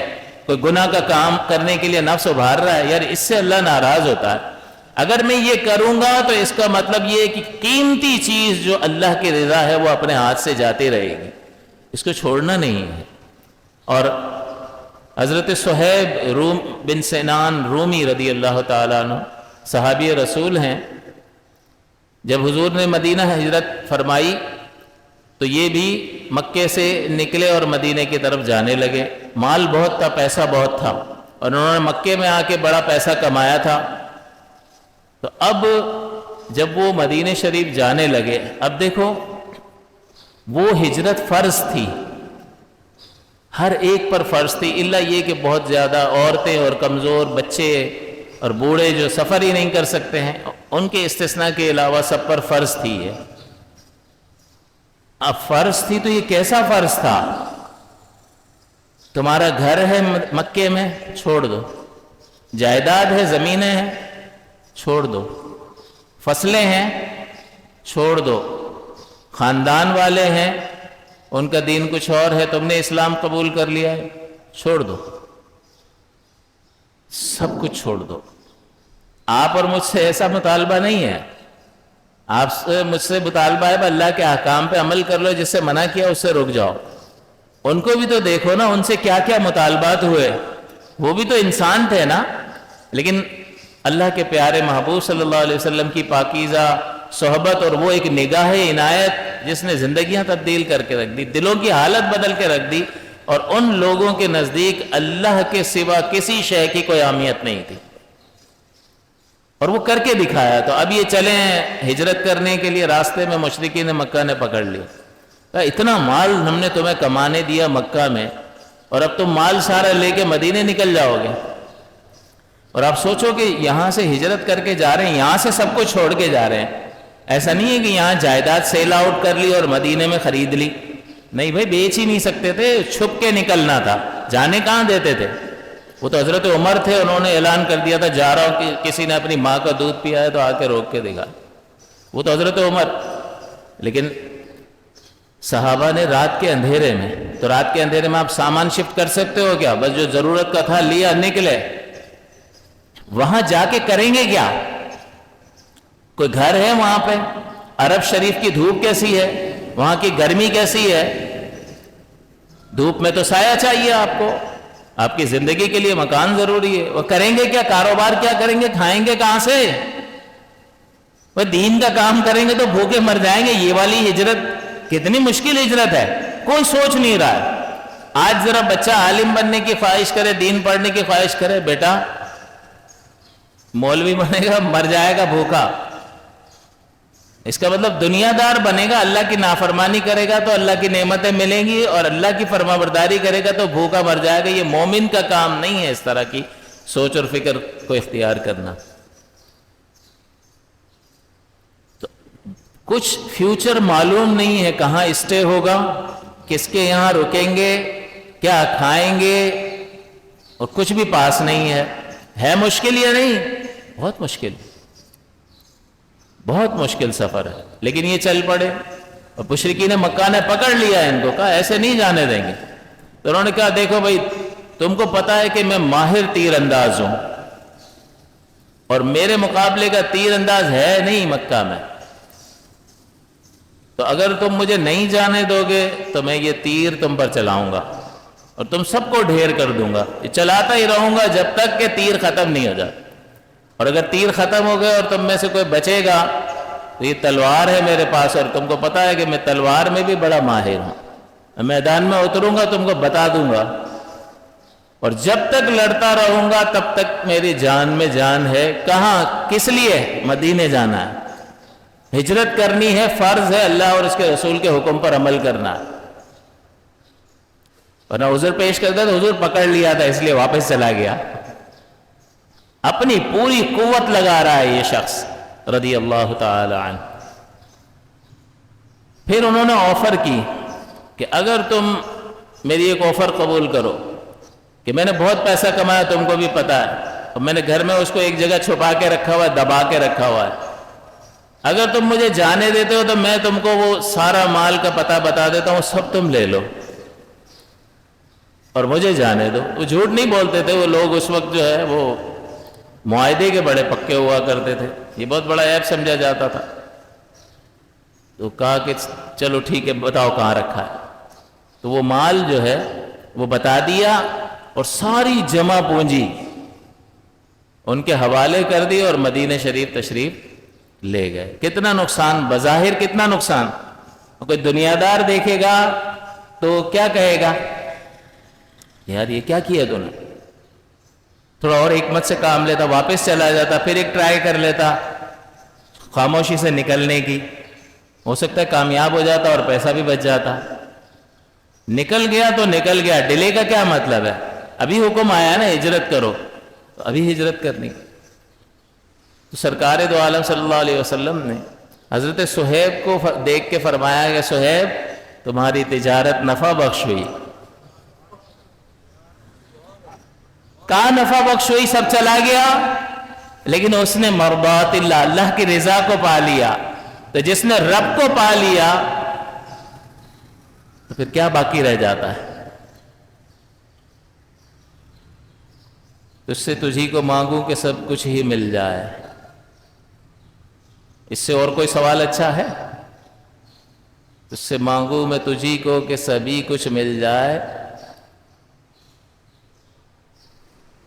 کوئی گناہ کا کام کرنے کے لیے نفس ابھار رہا ہے، یار اس سے اللہ ناراض ہوتا ہے، اگر میں یہ کروں گا تو اس کا مطلب یہ ہے کہ قیمتی چیز جو اللہ کی رضا ہے وہ اپنے ہاتھ سے جاتی رہے گی، اس کو چھوڑنا نہیں ہے۔ اور حضرت صہیب بن سنان رومی رضی اللہ تعالیٰ عنہ صحابی رسول ہیں، جب حضور نے مدینہ ہجرت فرمائی تو یہ بھی مکے سے نکلے اور مدینے کی طرف جانے لگے۔ مال بہت تھا، پیسہ بہت تھا، اور انہوں نے مکے میں آ کے بڑا پیسہ کمایا تھا۔ تو اب جب وہ مدینہ شریف جانے لگے، اب دیکھو وہ ہجرت فرض تھی، ہر ایک پر فرض تھی، الا یہ کہ بہت زیادہ عورتیں اور کمزور بچے اور بوڑھے جو سفر ہی نہیں کر سکتے ہیں، ان کے استثناء کے علاوہ سب پر فرض تھی ہے۔ اب فرض تھی تو یہ کیسا فرض تھا؟ تمہارا گھر ہے مکے میں، چھوڑ دو، جائیداد ہے، زمینیں ہیں، چھوڑ دو، فصلیں ہیں، چھوڑ دو، خاندان والے ہیں، ان کا دین کچھ اور ہے، تم نے اسلام قبول کر لیا ہے، چھوڑ دو، سب کچھ چھوڑ دو۔ آپ اور مجھ سے ایسا مطالبہ نہیں ہے، آپ سے مجھ سے مطالبہ ہے اللہ کے احکام پہ عمل کر لو، جس سے منع کیا اس سے رک جاؤ۔ ان کو بھی تو دیکھو نا، ان سے کیا کیا مطالبات ہوئے، وہ بھی تو انسان تھے نا۔ لیکن اللہ کے پیارے محبوب صلی اللہ علیہ وسلم کی پاکیزہ صحبت اور وہ ایک نگاہ عنایت جس نے زندگیاں تبدیل کر کے رکھ دی، دلوں کی حالت بدل کے رکھ دی، اور ان لوگوں کے نزدیک اللہ کے سوا کسی شے کی کوئی اہمیت نہیں تھی، اور وہ کر کے دکھایا۔ تو اب یہ چلیں ہجرت کرنے کے لیے، راستے میں مشرکین مکہ نے پکڑ لیا، کہا اتنا مال ہم نے تمہیں کمانے دیا مکہ میں، اور اب تم مال سارا لے کے مدینے نکل جاؤ گے۔ اور آپ سوچو کہ یہاں سے ہجرت کر کے جا رہے ہیں، یہاں سے سب کچھ چھوڑ کے جا رہے ہیں، ایسا نہیں ہے کہ یہاں جائیداد سیل آؤٹ کر لی اور مدینے میں خرید لی، نہیں بھائی، بیچ ہی نہیں سکتے تھے، چھپ کے نکلنا تھا، جانے کہاں دیتے تھے۔ وہ تو حضرت عمر تھے، انہوں نے اعلان کر دیا تھا جا رہا ہوں، کہ کسی نے اپنی ماں کا دودھ پیا ہے تو آ کے روک کے دکھا، وہ تو حضرت عمر۔ لیکن صحابہ نے رات کے اندھیرے میں، تو رات کے اندھیرے میں آپ سامان شفٹ کر سکتے ہو کیا؟ بس جو ضرورت کا تھا لیا، نکلے۔ وہاں جا کے کریں گے کیا؟ کوئی گھر ہے وہاں پہ؟ عرب شریف کی دھوپ کیسی ہے، وہاں کی گرمی کیسی ہے؟ دھوپ میں تو سایہ چاہیے آپ کو، آپ کی زندگی کے لیے مکان ضروری ہے۔ وہ کریں گے کیا؟ کاروبار کیا کریں گے؟ کھائیں گے کہاں سے؟ وہ دین کا کام کریں گے تو بھوکے مر جائیں گے۔ یہ والی ہجرت کتنی مشکل ہجرت ہے، کوئی سوچ نہیں رہا ہے۔ آج ذرا بچہ عالم بننے کی خواہش کرے، دین پڑھنے کی خواہش کرے، بیٹا مولوی بنے گا، مر جائے گا بھوکا۔ اس کا مطلب دنیا دار بنے گا، اللہ کی نافرمانی کرے گا تو اللہ کی نعمتیں ملیں گی، اور اللہ کی فرمانبرداری کرے گا تو بھوکا مر جائے گا۔ یہ مومن کا کام نہیں ہے اس طرح کی سوچ اور فکر کو اختیار کرنا۔ تو کچھ فیوچر معلوم نہیں ہے، کہاں اسٹے ہوگا، کس کے یہاں رکیں گے، کیا کھائیں گے، اور کچھ بھی پاس نہیں ہے مشکل یا نہیں؟ بہت مشکل، بہت مشکل سفر ہے، لیکن یہ چل پڑے۔ اور مشرکین مکہ نے پکڑ لیا ان کو، کہا ایسے نہیں جانے دیں گے۔ تو انہوں نے کہا دیکھو بھائی، تم کو پتا ہے کہ میں ماہر تیر انداز ہوں، اور میرے مقابلے کا تیر انداز ہے نہیں مکہ میں، تو اگر تم مجھے نہیں جانے دو گے تو میں یہ تیر تم پر چلاؤں گا اور تم سب کو ڈھیر کر دوں گا، یہ چلاتا ہی رہوں گا جب تک کہ تیر ختم نہیں ہو جاتا، اور اگر تیر ختم ہو گئے اور تم میں سے کوئی بچے گا تو یہ تلوار ہے میرے پاس، اور تم کو پتا ہے کہ میں تلوار میں بھی بڑا ماہر ہوں، میں میدان میں اتروں گا تم کو بتا دوں گا، اور جب تک لڑتا رہوں گا تب تک میری جان میں جان ہے۔ کہاں؟ کس لیے؟ مدینے جانا ہے، ہجرت کرنی ہے، فرض ہے اللہ اور اس کے رسول کے حکم پر عمل کرنا ہے، ورنہ عذر پیش کرتا تو حضور پکڑ لیا تھا اس لیے واپس چلا گیا۔ اپنی پوری قوت لگا رہا ہے یہ شخص رضی اللہ تعالی عنہ۔ پھر انہوں نے آفر کی کہ اگر تم میری ایک آفر قبول کرو کہ میں نے بہت پیسہ کمایا، تم کو بھی پتا ہے، اور میں نے گھر میں اس کو ایک جگہ چھپا کے رکھا ہوا ہے، دبا کے رکھا ہوا ہے، اگر تم مجھے جانے دیتے ہو تو میں تم کو وہ سارا مال کا پتہ بتا دیتا ہوں، سب تم لے لو اور مجھے جانے دو۔ وہ جھوٹ نہیں بولتے تھے، وہ لوگ اس وقت جو ہے وہ معاہدے کے بڑے پکے ہوا کرتے تھے، یہ بہت بڑا عیب سمجھا جاتا تھا۔ تو کہا کہ چلو ٹھیک ہے، بتاؤ کہاں رکھا ہے، تو وہ مال جو ہے وہ بتا دیا، اور ساری جمع پونجی ان کے حوالے کر دی اور مدینہ شریف تشریف لے گئے۔ کتنا نقصان، بظاہر کتنا نقصان، کوئی دنیا دار دیکھے گا تو کیا کہے گا، یار یہ کیا کیا تو نے، تھوڑا اور حکمت سے کام لیتا، واپس چلا جاتا، پھر ایک ٹرائی کر لیتا خاموشی سے نکلنے کی، ہو سکتا ہے کامیاب ہو جاتا اور پیسہ بھی بچ جاتا۔ نکل گیا تو نکل گیا، ڈیلے کا کیا مطلب ہے؟ ابھی حکم آیا نا ہجرت کرو، تو ابھی ہجرت کرنی۔ تو سرکار دو عالم صلی اللہ علیہ وسلم نے حضرت صہیب کو دیکھ کے فرمایا کہ صہیب تمہاری تجارت نفع بخش ہوئی۔ کہاں نفع بخش ہوئی؟ سب چلا گیا، لیکن اس نے مرضات اللہ، اللہ کی رضا کو پا لیا۔ تو جس نے رب کو پا لیا تو پھر کیا باقی رہ جاتا ہے؟ اس سے تجھی کو مانگوں کہ سب کچھ ہی مل جائے، اس سے اور کوئی سوال اچھا ہے؟ اس سے مانگوں میں تجھی کو کہ سبھی کچھ مل جائے،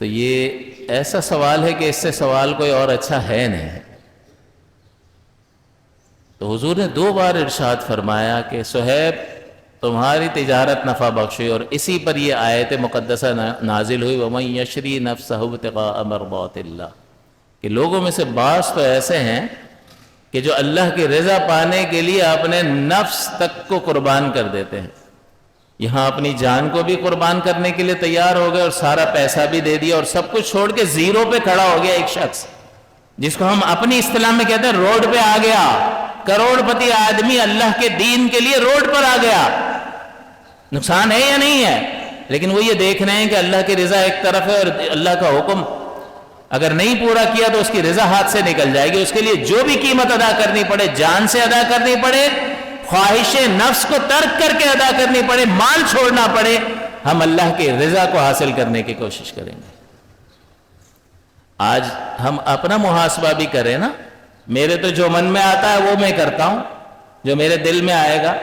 تو یہ ایسا سوال ہے کہ اس سے سوال کوئی اور اچھا ہے نہیں۔ تو حضور نے 2 بار ارشاد فرمایا کہ صہیب تمہاری تجارت نفع بخش ہوئی، اور اسی پر یہ آیت مقدسہ نازل ہوئی وَمَن يَشْرِي نَفْسَهُ ابْتِغَاءَ مَرْضَاتِ اللَّهِ، کہ لوگوں میں سے بعض تو ایسے ہیں کہ جو اللہ کی رضا پانے کے لیے اپنے نفس تک کو قربان کر دیتے ہیں، یہاں اپنی جان کو بھی قربان کرنے کے لیے تیار ہو گئے اور سارا پیسہ بھی دے دیا، اور سب کچھ چھوڑ کے زیرو پہ کھڑا ہو گیا ایک شخص، جس کو ہم اپنی اصطلاح میں کہتے ہیں روڈ پہ آ گیا۔ کروڑ پتی آدمی اللہ کے دین کے لیے روڈ پر آ گیا۔ نقصان ہے یا نہیں ہے؟ لیکن وہ یہ دیکھ رہے ہیں کہ اللہ کی رضا ایک طرف ہے اور اللہ کا حکم اگر نہیں پورا کیا تو اس کی رضا ہاتھ سے نکل جائے گی، اس کے لیے جو بھی قیمت ادا کرنی پڑے، جان سے ادا کرنی پڑے، خواہش نفس کو ترک کر کے ادا کرنی پڑے، مال چھوڑنا پڑے، ہم اللہ کی رضا کو حاصل کرنے کی کوشش کریں گے۔ آج ہم اپنا محاسبہ بھی کریں نا، میرے تو جو من میں آتا ہے وہ میں کرتا ہوں، جو میرے دل میں آئے گا،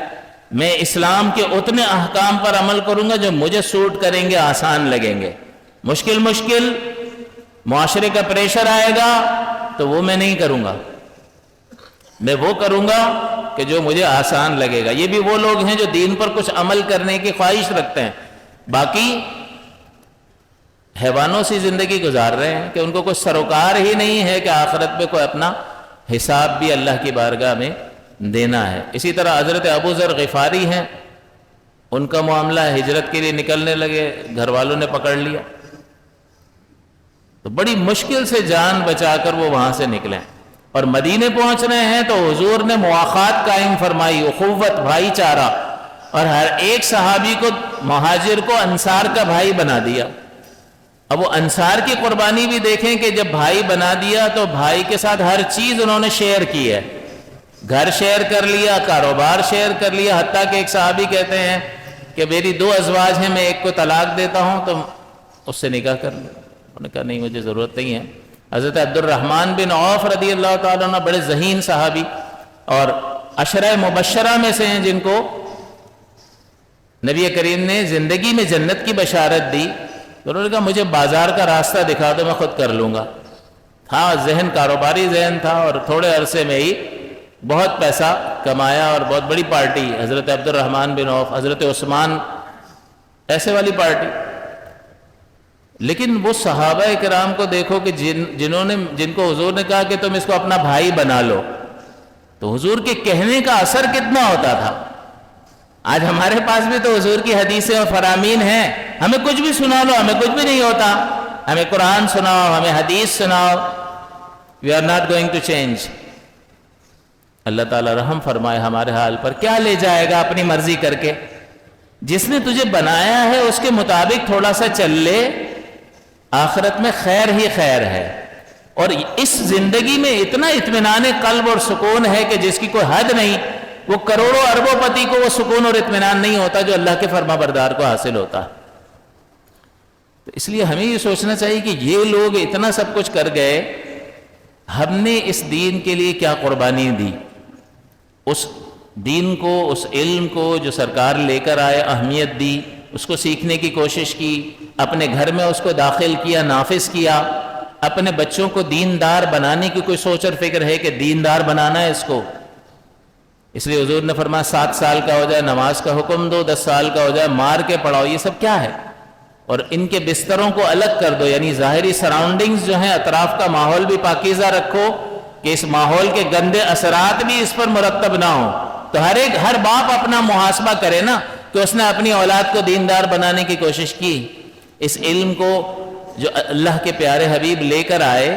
میں اسلام کے اتنے احکام پر عمل کروں گا جو مجھے سوٹ کریں گے، آسان لگیں گے۔ مشکل معاشرے کا پریشر آئے گا تو وہ میں نہیں کروں گا، میں وہ کروں گا کہ جو مجھے آسان لگے گا۔ یہ بھی وہ لوگ ہیں جو دین پر کچھ عمل کرنے کی خواہش رکھتے ہیں، باقی حیوانوں سی زندگی گزار رہے ہیں کہ ان کو کوئی سروکار ہی نہیں ہے کہ آخرت پہ کوئی اپنا حساب بھی اللہ کی بارگاہ میں دینا ہے۔ اسی طرح حضرت ابو ذر غفاری ہیں، ان کا معاملہ ہجرت کے لیے نکلنے لگے، گھر والوں نے پکڑ لیا، تو بڑی مشکل سے جان بچا کر وہ وہاں سے نکلیں، اور مدینے پہنچ رہے ہیں تو حضور نے مواخات قائم فرمائی، اخوت، بھائی چارہ، اور ہر ایک صحابی کو، مہاجر کو انصار کا بھائی بنا دیا۔ اب وہ انصار کی قربانی بھی دیکھیں کہ جب بھائی بنا دیا تو بھائی کے ساتھ ہر چیز انہوں نے شیئر کی ہے، گھر شیئر کر لیا، کاروبار شیئر کر لیا، حتیٰ کہ ایک صحابی کہتے ہیں کہ میری 2 ازواج ہیں، میں ایک کو طلاق دیتا ہوں تو اس سے نکاح کر لوں. انہوں نے کہا نہیں مجھے ضرورت نہیں ہے. حضرت عبد الرحمن بن عوف رضی اللہ تعالیٰ عنہ بڑے ذہین صحابی اور عشرہ مبشرہ میں سے ہیں جن کو نبی کریم نے زندگی میں جنت کی بشارت دی. تو انہوں نے کہا مجھے بازار کا راستہ دکھا دو میں خود کر لوں گا. تھا ذہن، کاروباری ذہن تھا، اور تھوڑے عرصے میں ہی بہت پیسہ کمایا اور بہت بڑی پارٹی. حضرت عبد الرحمن بن عوف، حضرت عثمان، ایسے والی پارٹی. لیکن وہ صحابہ کرام کو دیکھو کہ جن کو حضور نے کہا کہ تم اس کو اپنا بھائی بنا لو، تو حضور کے کہنے کا اثر کتنا ہوتا تھا. آج ہمارے پاس بھی تو حضور کی حدیثیں اور فرامین ہیں، ہمیں کچھ بھی سنا لو ہمیں کچھ بھی نہیں ہوتا. ہمیں قرآن سناؤ، ہمیں حدیث سناؤ، we are not going to change. اللہ تعالیٰ رحم فرمائے ہمارے حال پر. کیا لے جائے گا اپنی مرضی کر کے؟ جس نے تجھے بنایا ہے اس کے مطابق تھوڑا سا چل لے، آخرت میں خیر ہی خیر ہے. اور اس زندگی میں اتنا اطمینان قلب اور سکون ہے کہ جس کی کوئی حد نہیں. وہ کروڑوں اربوں پتی کو وہ سکون اور اطمینان نہیں ہوتا جو اللہ کے فرما بردار کو حاصل ہوتا. تو اس لیے ہمیں یہ سوچنا چاہیے کہ یہ لوگ اتنا سب کچھ کر گئے، ہم نے اس دین کے لیے کیا قربانی دی؟ اس دین کو، اس علم کو جو سرکار لے کر آئے، اہمیت دی، اس کو سیکھنے کی کوشش کی، اپنے گھر میں اس کو داخل کیا، نافذ کیا. اپنے بچوں کو دیندار بنانے کی کوئی سوچ اور فکر ہے کہ دیندار بنانا ہے اس کو. اس لیے حضور نے فرمایا 7 سال کا ہو جائے نماز کا حکم دو، 10 سال کا ہو جائے مار کے پڑھاؤ. یہ سب کیا ہے؟ اور ان کے بستروں کو الگ کر دو، یعنی ظاہری سراؤنڈنگز جو ہیں، اطراف کا ماحول بھی پاکیزہ رکھو کہ اس ماحول کے گندے اثرات بھی اس پر مرتب نہ ہوں. تو ہر باپ اپنا محاسبہ کرے نا کہ اس نے اپنی اولاد کو دیندار بنانے کی کوشش کی. اس علم کو جو اللہ کے پیارے حبیب لے کر آئے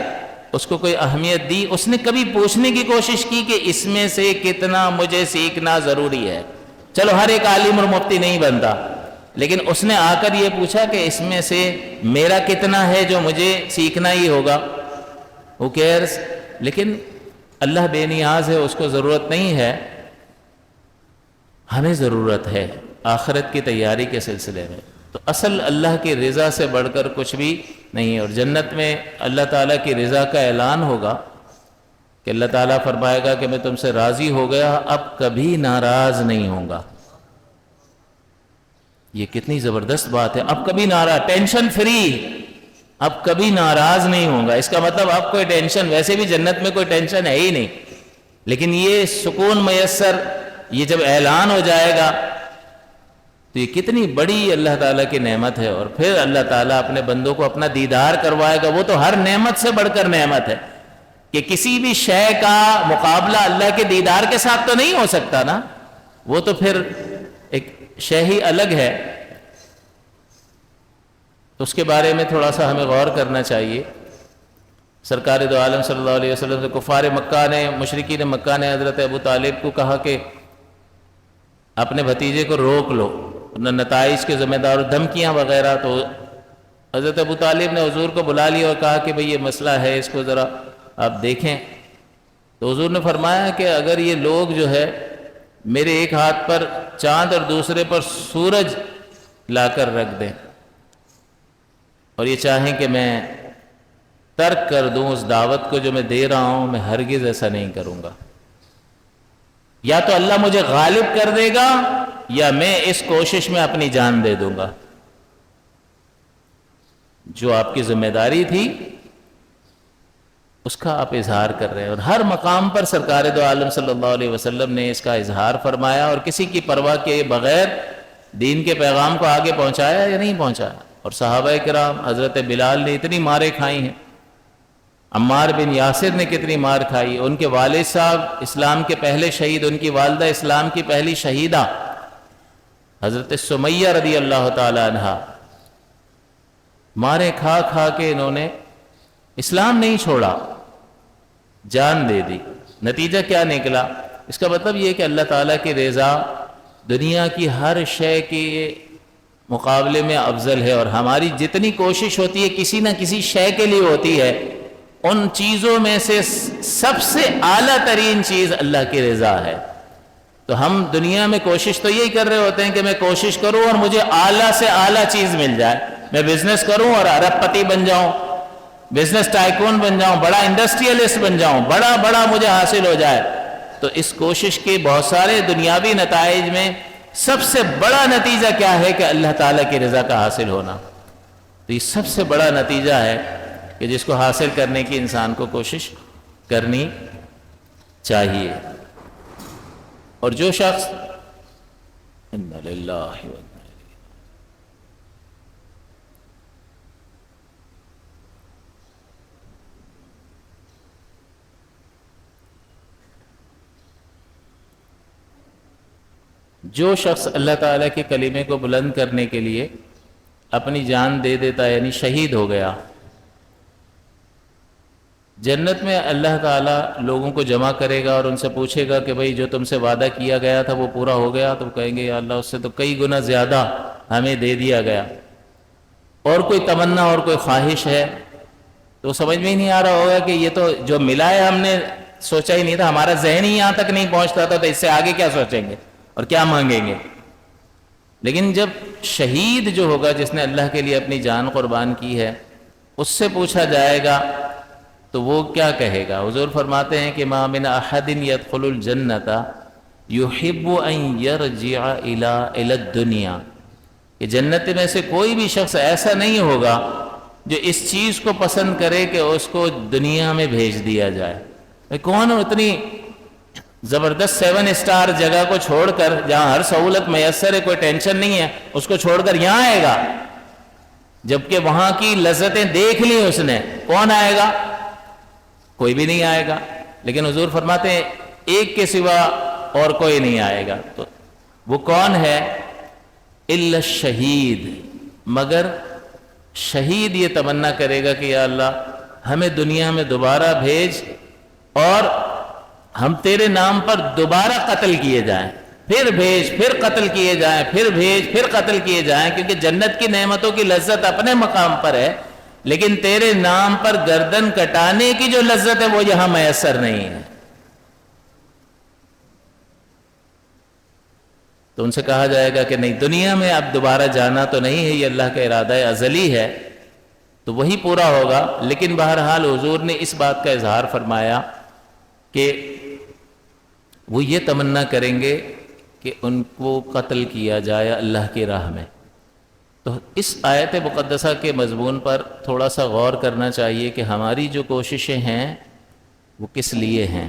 اس کو کوئی اہمیت دی؟ اس نے کبھی پوچھنے کی کوشش کی کہ اس میں سے کتنا مجھے سیکھنا ضروری ہے؟ چلو ہر ایک عالم اور مفتی نہیں بنتا، لیکن اس نے آ کر یہ پوچھا کہ اس میں سے میرا کتنا ہے جو مجھے سیکھنا ہی ہوگا؟ Who cares؟ لیکن اللہ بے نیاز ہے، اس کو ضرورت نہیں ہے. ہمیں ضرورت ہے آخرت کی تیاری کے سلسلے میں. تو اصل اللہ کی رضا سے بڑھ کر کچھ بھی نہیں ہے. اور جنت میں اللہ تعالیٰ کی رضا کا اعلان ہوگا کہ اللہ تعالیٰ فرمائے گا کہ میں تم سے راضی ہو گیا، اب کبھی ناراض نہیں ہوں گا. یہ کتنی زبردست بات ہے. اب کبھی ناراض، ٹینشن فری، اب کبھی ناراض نہیں ہوں گا. اس کا مطلب اب کوئی ٹینشن، ویسے بھی جنت میں کوئی ٹینشن ہے ہی نہیں، لیکن یہ سکون میسر یہ جب اعلان ہو جائے گا تو یہ کتنی بڑی اللہ تعالیٰ کی نعمت ہے. اور پھر اللہ تعالیٰ اپنے بندوں کو اپنا دیدار کروائے گا. وہ تو ہر نعمت سے بڑھ کر نعمت ہے کہ کسی بھی شے کا مقابلہ اللہ کے دیدار کے ساتھ تو نہیں ہو سکتا نا. وہ تو پھر ایک شے ہی الگ ہے. تو اس کے بارے میں تھوڑا سا ہمیں غور کرنا چاہیے. سرکار دو عالم صلی اللہ علیہ وسلم سے کفار مکہ نے، مشرکین مکہ نے حضرت ابو طالب کو کہا کہ اپنے بھتیجے کو روک لو، نتائج کے ذمہ دار، دھمکیاں وغیرہ. تو حضرت ابو طالب نے حضور کو بلا لیا اور کہا کہ بھئی یہ مسئلہ ہے، اس کو ذرا آپ دیکھیں. تو حضور نے فرمایا کہ اگر یہ لوگ جو ہے میرے ایک ہاتھ پر چاند اور دوسرے پر سورج لا کر رکھ دیں اور یہ چاہیں کہ میں ترک کر دوں اس دعوت کو جو میں دے رہا ہوں، میں ہرگز ایسا نہیں کروں گا. یا تو اللہ مجھے غالب کر دے گا یا میں اس کوشش میں اپنی جان دے دوں گا. جو آپ کی ذمہ داری تھی اس کا آپ اظہار کر رہے ہیں. اور ہر مقام پر سرکار دو عالم صلی اللہ علیہ وسلم نے اس کا اظہار فرمایا اور کسی کی پرواہ کے بغیر دین کے پیغام کو آگے پہنچایا یا نہیں پہنچایا. اور صحابہ کرام، حضرت بلال نے اتنی ماریں کھائی ہیں، عمار بن یاسر نے کتنی مار کھائی، ان کے والد صاحب اسلام کے پہلے شہید، ان کی والدہ اسلام کی پہلی شہیدہ حضرت سمیہ رضی اللہ تعالی عنہا، ماریں کھا کھا کے انہوں نے اسلام نہیں چھوڑا، جان دے دی. نتیجہ کیا نکلا؟ اس کا مطلب یہ کہ اللہ تعالیٰ کی رضا دنیا کی ہر شے کی مقابلے میں افضل ہے، اور ہماری جتنی کوشش ہوتی ہے کسی نہ کسی شے کے لیے ہوتی ہے، ان چیزوں میں سے سب سے اعلیٰ ترین چیز اللہ کی رضا ہے۔ تو ہم دنیا میں کوشش تو یہی کر رہے ہوتے ہیں کہ میں کوشش کروں اور مجھے اعلیٰ سے اعلیٰ چیز مل جائے، میں بزنس کروں اور ارب پتی بن جاؤں، بزنس ٹائکون بن جاؤں، بڑا انڈسٹریلسٹ بن جاؤں، بڑا مجھے حاصل ہو جائے۔ تو اس کوشش کے بہت سارے دنیاوی نتائج میں سب سے بڑا نتیجہ کیا ہے کہ اللہ تعالیٰ کی رضا کا حاصل ہونا۔ تو یہ سب سے بڑا نتیجہ ہے کہ جس کو حاصل کرنے کی انسان کو کوشش کرنی چاہیے۔ اور جو شخص انا للہ و انا الیہ، جو شخص اللہ تعالیٰ کے کلمے کو بلند کرنے کے لیے اپنی جان دے دیتا ہے، یعنی شہید ہو گیا، جنت میں اللہ تعالیٰ لوگوں کو جمع کرے گا اور ان سے پوچھے گا کہ بھئی جو تم سے وعدہ کیا گیا تھا وہ پورا ہو گیا؟ تو کہیں گے یا اللہ اس سے تو کئی گنا زیادہ ہمیں دے دیا گیا۔ اور کوئی تمنا اور کوئی خواہش ہے تو سمجھ میں ہی نہیں آ رہا ہوگا کہ یہ تو جو ملا ہے ہم نے سوچا ہی نہیں تھا، ہمارا ذہن ہی یہاں تک نہیں پہنچتا تھا، تو اس سے آگے کیا سوچیں گے اور کیا مانگیں گے؟ لیکن جب شہید جو ہوگا، جس نے اللہ کے لیے اپنی جان قربان کی ہے، اس سے پوچھا جائے گا تو وہ کیا کہے گا؟ حضور فرماتے ہیں کہ ما من احد يدخل الجنت يحب ان يرجع الى الدنيا، کہ جنت میں سے کوئی بھی شخص ایسا نہیں ہوگا جو اس چیز کو پسند کرے کہ اس کو دنیا میں بھیج دیا جائے۔ کون اتنی زبردست 7 اسٹار جگہ کو چھوڑ کر، جہاں ہر سہولت میسر ہے، کوئی ٹینشن نہیں ہے، اس کو چھوڑ کر یہاں آئے گا جبکہ وہاں کی لذتیں دیکھ لی اس نے؟ کون آئے گا؟ کوئی بھی نہیں آئے گا۔ لیکن حضور فرماتے ہیں ایک کے سوا اور کوئی نہیں آئے گا۔ تو وہ کون ہے؟ الا الشہید، مگر شہید یہ تمنا کرے گا کہ یا اللہ ہمیں دنیا میں دوبارہ بھیج اور ہم تیرے نام پر دوبارہ قتل کیے جائیں، پھر بھیج، پھر قتل کیے جائیں، پھر بھیج، پھر قتل کیے جائیں، کیونکہ جنت کی نعمتوں کی لذت اپنے مقام پر ہے، لیکن تیرے نام پر گردن کٹانے کی جو لذت ہے وہ یہاں میسر نہیں ہے۔ تو ان سے کہا جائے گا کہ نہیں، دنیا میں اب دوبارہ جانا تو نہیں ہے، یہ اللہ کا ارادہ ازلی ہے، تو وہی پورا ہوگا۔ لیکن بہرحال حضور نے اس بات کا اظہار فرمایا کہ وہ یہ تمنا کریں گے کہ ان کو قتل کیا جائے اللہ کی راہ میں۔ تو اس آیت مقدسہ کے مضمون پر تھوڑا سا غور کرنا چاہیے کہ ہماری جو کوششیں ہیں وہ کس لیے ہیں؟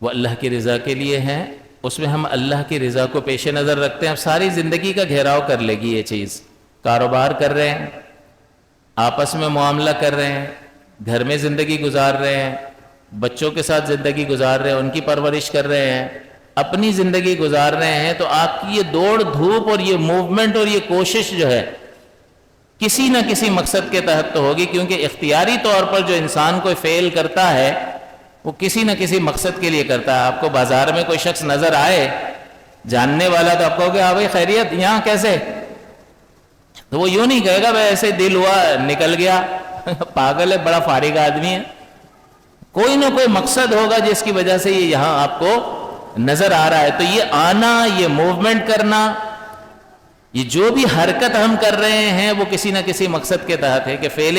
وہ اللہ کی رضا کے لیے ہیں، اس میں ہم اللہ کی رضا کو پیش نظر رکھتے ہیں۔ اب ساری زندگی کا گھیراؤ کر لے گی یہ چیز۔ کاروبار کر رہے ہیں، آپس میں معاملہ کر رہے ہیں، گھر میں زندگی گزار رہے ہیں، بچوں کے ساتھ زندگی گزار رہے ہیں، ان کی پرورش کر رہے ہیں، اپنی زندگی گزار رہے ہیں، تو آپ کی یہ دوڑ دھوپ اور یہ موومنٹ اور یہ کوشش جو ہے کسی نہ کسی مقصد کے تحت تو ہوگی، کیونکہ اختیاری طور پر جو انسان کوئی فعل کرتا ہے وہ کسی نہ کسی مقصد کے لیے کرتا ہے۔ آپ کو بازار میں کوئی شخص نظر آئے جاننے والا تو آپ کہو گے ہاں بھائی خیریت، یہاں کیسے؟ تو وہ یوں نہیں کہے گا بھائی ایسے دل ہوا نکل گیا، پاگل ہے، بڑا فارغ آدمی ہے۔ کوئی نہ کوئی مقصد ہوگا جس کی وجہ سے یہ یہاں آپ کو نظر آ رہا ہے۔ تو یہ آنا، یہ موومنٹ کرنا، یہ جو بھی حرکت ہم کر رہے ہیں وہ کسی نہ کسی مقصد کے تحت ہے، کہ فعل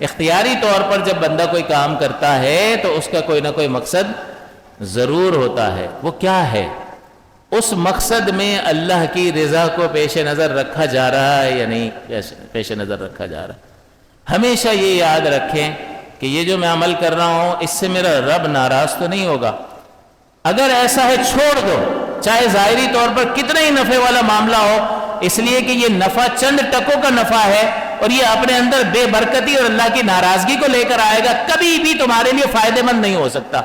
اختیاری طور پر جب بندہ کوئی کام کرتا ہے تو اس کا کوئی نہ کوئی مقصد ضرور ہوتا ہے۔ وہ کیا ہے؟ اس مقصد میں اللہ کی رضا کو پیش نظر رکھا جا رہا ہے یا نہیں پیش نظر رکھا جا رہا ہے؟ ہمیشہ یہ یاد رکھیں کہ یہ جو میں عمل کر رہا ہوں اس سے میرا رب ناراض تو نہیں ہوگا۔ اگر ایسا ہے چھوڑ دو، چاہے ظاہری طور پر کتنا ہی نفع والا معاملہ ہو، اس لیے کہ یہ نفع چند ٹکوں کا نفع ہے اور یہ اپنے اندر بے برکتی اور اللہ کی ناراضگی کو لے کر آئے گا، کبھی بھی تمہارے لیے فائدہ مند نہیں ہو سکتا۔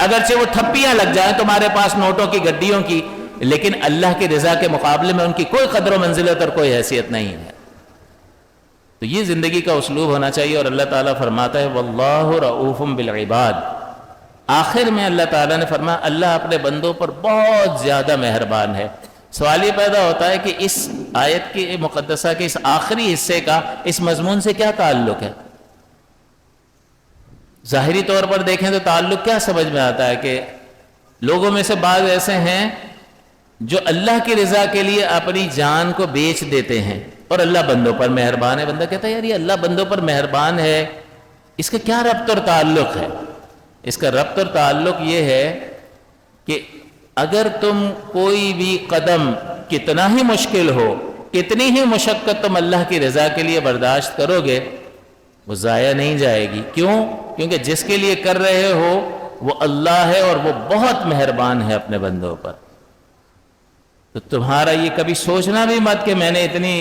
اگرچہ وہ تھپیاں لگ جائیں تمہارے پاس نوٹوں کی گڈیوں کی، لیکن اللہ کی رضا کے مقابلے میں ان کی کوئی قدر و منزلت اور کوئی حیثیت نہیں ہے۔ تو یہ زندگی کا اسلوب ہونا چاہیے۔ اور اللہ تعالیٰ فرماتا ہے واللہ رؤوف بالعباد، آخر میں اللہ تعالیٰ نے فرمایا اللہ اپنے بندوں پر بہت زیادہ مہربان ہے۔ سوال یہ پیدا ہوتا ہے کہ اس آیت کی مقدسہ کے اس آخری حصے کا اس مضمون سے کیا تعلق ہے؟ ظاہری طور پر دیکھیں تو تعلق کیا سمجھ میں آتا ہے کہ لوگوں میں سے بعض ایسے ہیں جو اللہ کی رضا کے لیے اپنی جان کو بیچ دیتے ہیں اور اللہ بندوں پر مہربان ہے. بندہ کہتا ہے یار یہ اللہ بندوں پر مہربان ہے، اس کا کیا ربط اور تعلق ہے؟ اس کا ربط اور تعلق یہ ہے کہ اگر تم کوئی بھی قدم کتنا ہی مشکل ہو، کتنی ہی مشقت تم اللہ کی رضا کے لیے برداشت کرو گے، وہ ضائع نہیں جائے گی. کیوں؟ کیونکہ جس کے لیے کر رہے ہو وہ اللہ ہے اور وہ بہت مہربان ہے اپنے بندوں پر. تو تمہارا یہ کبھی سوچنا بھی مت کہ میں نے اتنی،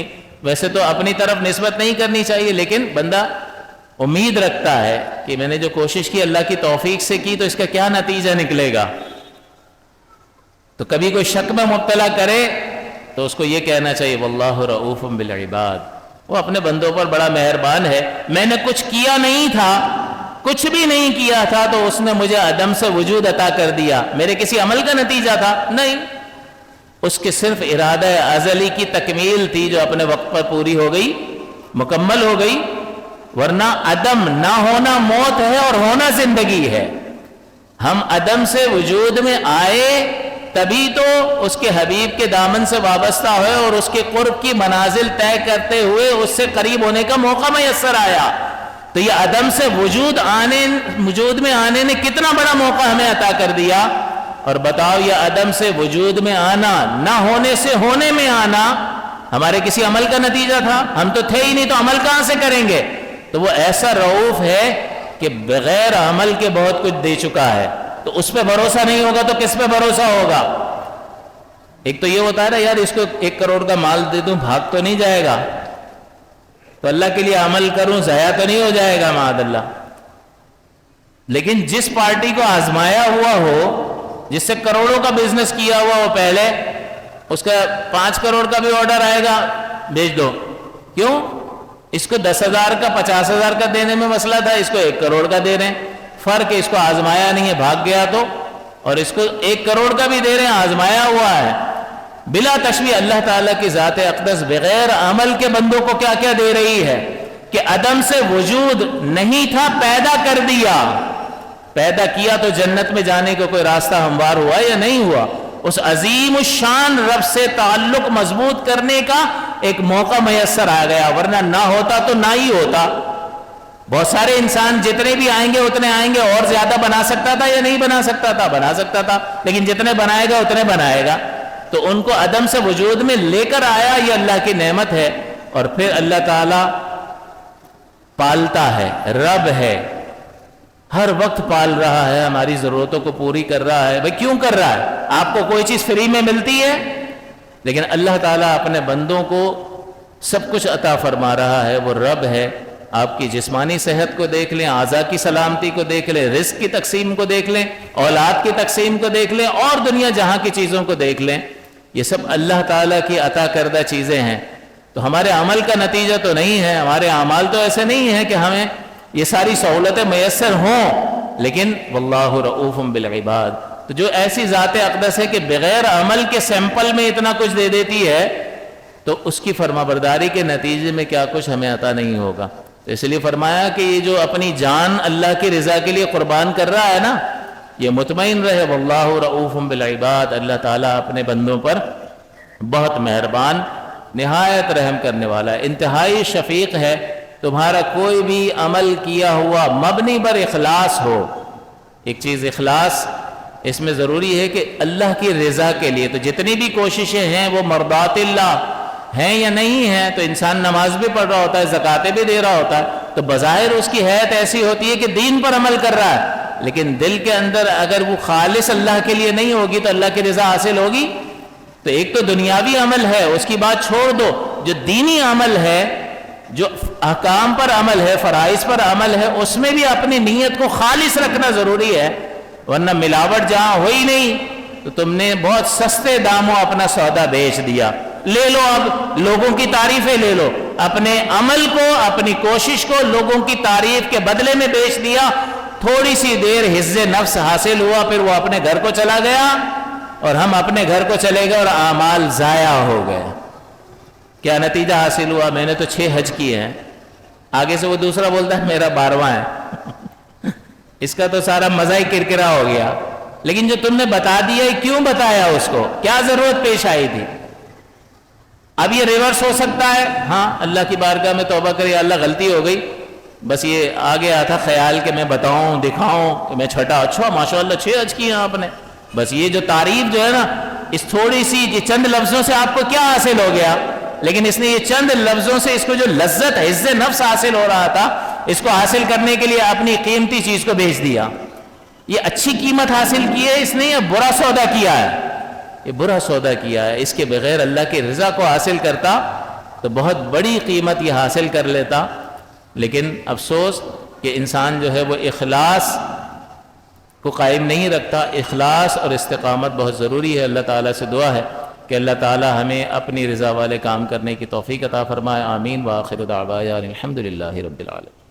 ویسے تو اپنی طرف نسبت نہیں کرنی چاہیے، لیکن بندہ امید رکھتا ہے کہ میں نے جو کوشش کی اللہ کی توفیق سے کی تو اس کا کیا نتیجہ نکلے گا. تو کبھی کوئی شک میں مبتلا کرے تو اس کو یہ کہنا چاہیے واللہ رؤوف بالعباد، وہ اپنے بندوں پر بڑا مہربان ہے. میں نے کچھ کیا نہیں تھا، کچھ بھی نہیں کیا تھا، تو اس نے مجھے عدم سے وجود عطا کر دیا. میرے کسی عمل کا نتیجہ تھا؟ نہیں، اس کے صرف ارادہ ازلی کی تکمیل تھی جو اپنے وقت پر پوری ہو گئی، مکمل ہو گئی. ورنہ عدم نہ ہونا موت ہے اور ہونا زندگی ہے. ہم عدم سے وجود میں آئے تبھی تو اس کے حبیب کے دامن سے وابستہ ہوئے اور اس کے قرب کی منازل طے کرتے ہوئے اس سے قریب ہونے کا موقع میسر آیا. تو یہ عدم سے وجود میں آنے نے کتنا بڑا موقع ہمیں عطا کر دیا. اور بتاؤ یہ عدم سے وجود میں آنا، نہ ہونے سے ہونے میں آنا ہمارے کسی عمل کا نتیجہ تھا؟ ہم تو تھے ہی نہیں، تو عمل کہاں سے کریں گے؟ تو وہ ایسا رؤوف ہے کہ بغیر عمل کے بہت کچھ دے چکا ہے. تو اس پہ بھروسہ نہیں ہوگا تو کس پہ بھروسہ ہوگا؟ ایک تو یہ ہوتا ہے نا یار اس کو 1 کروڑ کا مال دے دوں بھاگ تو نہیں جائے گا، تو اللہ کے لیے عمل کروں ضائع تو نہیں ہو جائے گا معاذ اللہ. لیکن جس پارٹی کو آزمایا ہوا ہو، جس سے کروڑوں کا بزنس کیا ہوا ہو، پہلے اس کا 5 کروڑ کا بھی آرڈر آئے گا بھیج دو. کیوں؟ اس کو 10,000 کا 50,000 کا دینے میں مسئلہ تھا، اس کو 1 کروڑ کا دے رہے ہیں. فرق ہے اس کو آزمایا نہیں ہے بھاگ گیا تو، اور اس کو 1 کروڑ کا بھی دے رہے ہیں آزمایا ہوا ہے. بلا تشبیہ اللہ تعالیٰ کی ذات اقدس بغیر عمل کے بندوں کو کیا کیا دے رہی ہے کہ عدم سے وجود نہیں تھا، پیدا کر دیا. پیدا کیا تو جنت میں جانے کو کوئی راستہ ہموار ہوا یا نہیں ہوا؟ اس عظیم الشان رب سے تعلق مضبوط کرنے کا ایک موقع میسر آ گیا، ورنہ نہ ہوتا تو نہ ہی ہوتا. بہت سارے انسان جتنے بھی آئیں گے اتنے آئیں گے، اور زیادہ بنا سکتا تھا یا نہیں بنا سکتا تھا؟ بنا سکتا تھا، لیکن جتنے بنائے گا اتنے بنائے گا. تو ان کو عدم سے وجود میں لے کر آیا، یہ اللہ کی نعمت ہے. اور پھر اللہ تعالی پالتا ہے، رب ہے، ہر وقت پال رہا ہے، ہماری ضرورتوں کو پوری کر رہا ہے. بھئی کیوں کر رہا ہے؟ آپ کو کوئی چیز فری میں ملتی ہے؟ لیکن اللہ تعالیٰ اپنے بندوں کو سب کچھ عطا فرما رہا ہے. وہ رب ہے. آپ کی جسمانی صحت کو دیکھ لیں، اعضاء کی سلامتی کو دیکھ لیں، رزق کی تقسیم کو دیکھ لیں، اولاد کی تقسیم کو دیکھ لیں، اور دنیا جہاں کی چیزوں کو دیکھ لیں. یہ سب اللہ تعالیٰ کی عطا کردہ چیزیں ہیں. تو ہمارے عمل کا نتیجہ تو نہیں ہے، ہمارے اعمال تو ایسے نہیں ہیں کہ ہمیں یہ ساری سہولتیں میسر ہوں، لیکن واللہ رؤوف بالعباد. تو جو ایسی ذات اقدس ہے کہ بغیر عمل کے سیمپل میں اتنا کچھ دے دیتی ہے، تو اس کی فرما برداری کے نتیجے میں کیا کچھ ہمیں عطا نہیں ہوگا. تو اس لیے فرمایا کہ یہ جو اپنی جان اللہ کی رضا کے لیے قربان کر رہا ہے نا، یہ مطمئن رہے واللہ رؤوف بالعباد، اللہ تعالیٰ اپنے بندوں پر بہت مہربان، نہایت رحم کرنے والا ہے، انتہائی شفیق ہے. تمہارا کوئی بھی عمل کیا ہوا مبنی پر اخلاص ہو. ایک چیز اخلاص، اس میں ضروری ہے کہ اللہ کی رضا کے لیے. تو جتنی بھی کوششیں ہیں وہ مرضات اللہ ہیں یا نہیں ہیں. تو انسان نماز بھی پڑھ رہا ہوتا ہے، زکاتیں بھی دے رہا ہوتا ہے، تو بظاہر اس کی حیت ایسی ہوتی ہے کہ دین پر عمل کر رہا ہے، لیکن دل کے اندر اگر وہ خالص اللہ کے لیے نہیں ہوگی تو اللہ کی رضا حاصل ہوگی؟ تو ایک تو دنیاوی عمل ہے، اس کی بات چھوڑ دو. جو دینی عمل ہے، جو احکام پر عمل ہے، فرائض پر عمل ہے، اس میں بھی اپنی نیت کو خالص رکھنا ضروری ہے. ورنہ ملاوٹ جہاں ہوئی نہیں تو تم نے بہت سستے داموں اپنا سودا بیچ دیا. لے لو، اب لوگوں کی تعریفیں لے لو، اپنے عمل کو، اپنی کوشش کو لوگوں کی تعریف کے بدلے میں بیچ دیا. تھوڑی سی دیر حظ نفس حاصل ہوا، پھر وہ اپنے گھر کو چلا گیا. اور ہم اپنے گھر کو چلے گئے اور اعمال ضائع ہو گئے. کیا نتیجہ حاصل ہوا؟ میں نے تو 6 حج کیے ہیں. آگے سے وہ دوسرا بولتا ہے میرا 12واں ہے. اس کا تو سارا مزہ ہی کرکرا ہو گیا. لیکن جو تم نے بتا دیا، کیوں بتایا؟ اس کو کیا ضرورت پیش آئی تھی؟ اب یہ ریورس ہو سکتا ہے. ہاں، اللہ کی بارگاہ میں توبہ کرے، اللہ غلطی ہو گئی، بس یہ آ گیا تھا خیال کہ میں بتاؤں دکھاؤں کہ میں چھٹا. اچھا ماشاءاللہ 6 حج کیے آپ نے. بس یہ جو تعریف جو ہے نا، اس تھوڑی سی یہ چند لفظوں سے آپ کو کیا حاصل ہو گیا؟ لیکن اس نے یہ چند لفظوں سے اس کو جو لذت عز نفس حاصل ہو رہا تھا، اس کو حاصل کرنے کے لیے اپنی قیمتی چیز کو بیچ دیا. یہ اچھی قیمت حاصل کی ہے اس نے، یہ برا سودا کیا ہے؟ یہ برا سودا کیا ہے. اس کے بغیر اللہ کی رضا کو حاصل کرتا تو بہت بڑی قیمت یہ حاصل کر لیتا. لیکن افسوس کہ انسان جو ہے وہ اخلاص کو قائم نہیں رکھتا. اخلاص اور استقامت بہت ضروری ہے. اللہ تعالیٰ سے دعا ہے کہ اللہ تعالیٰ ہمیں اپنی رضا والے کام کرنے کی توفیق عطا فرمائے. آمین. وآخر دعوانا الحمد للہ رب العالمین.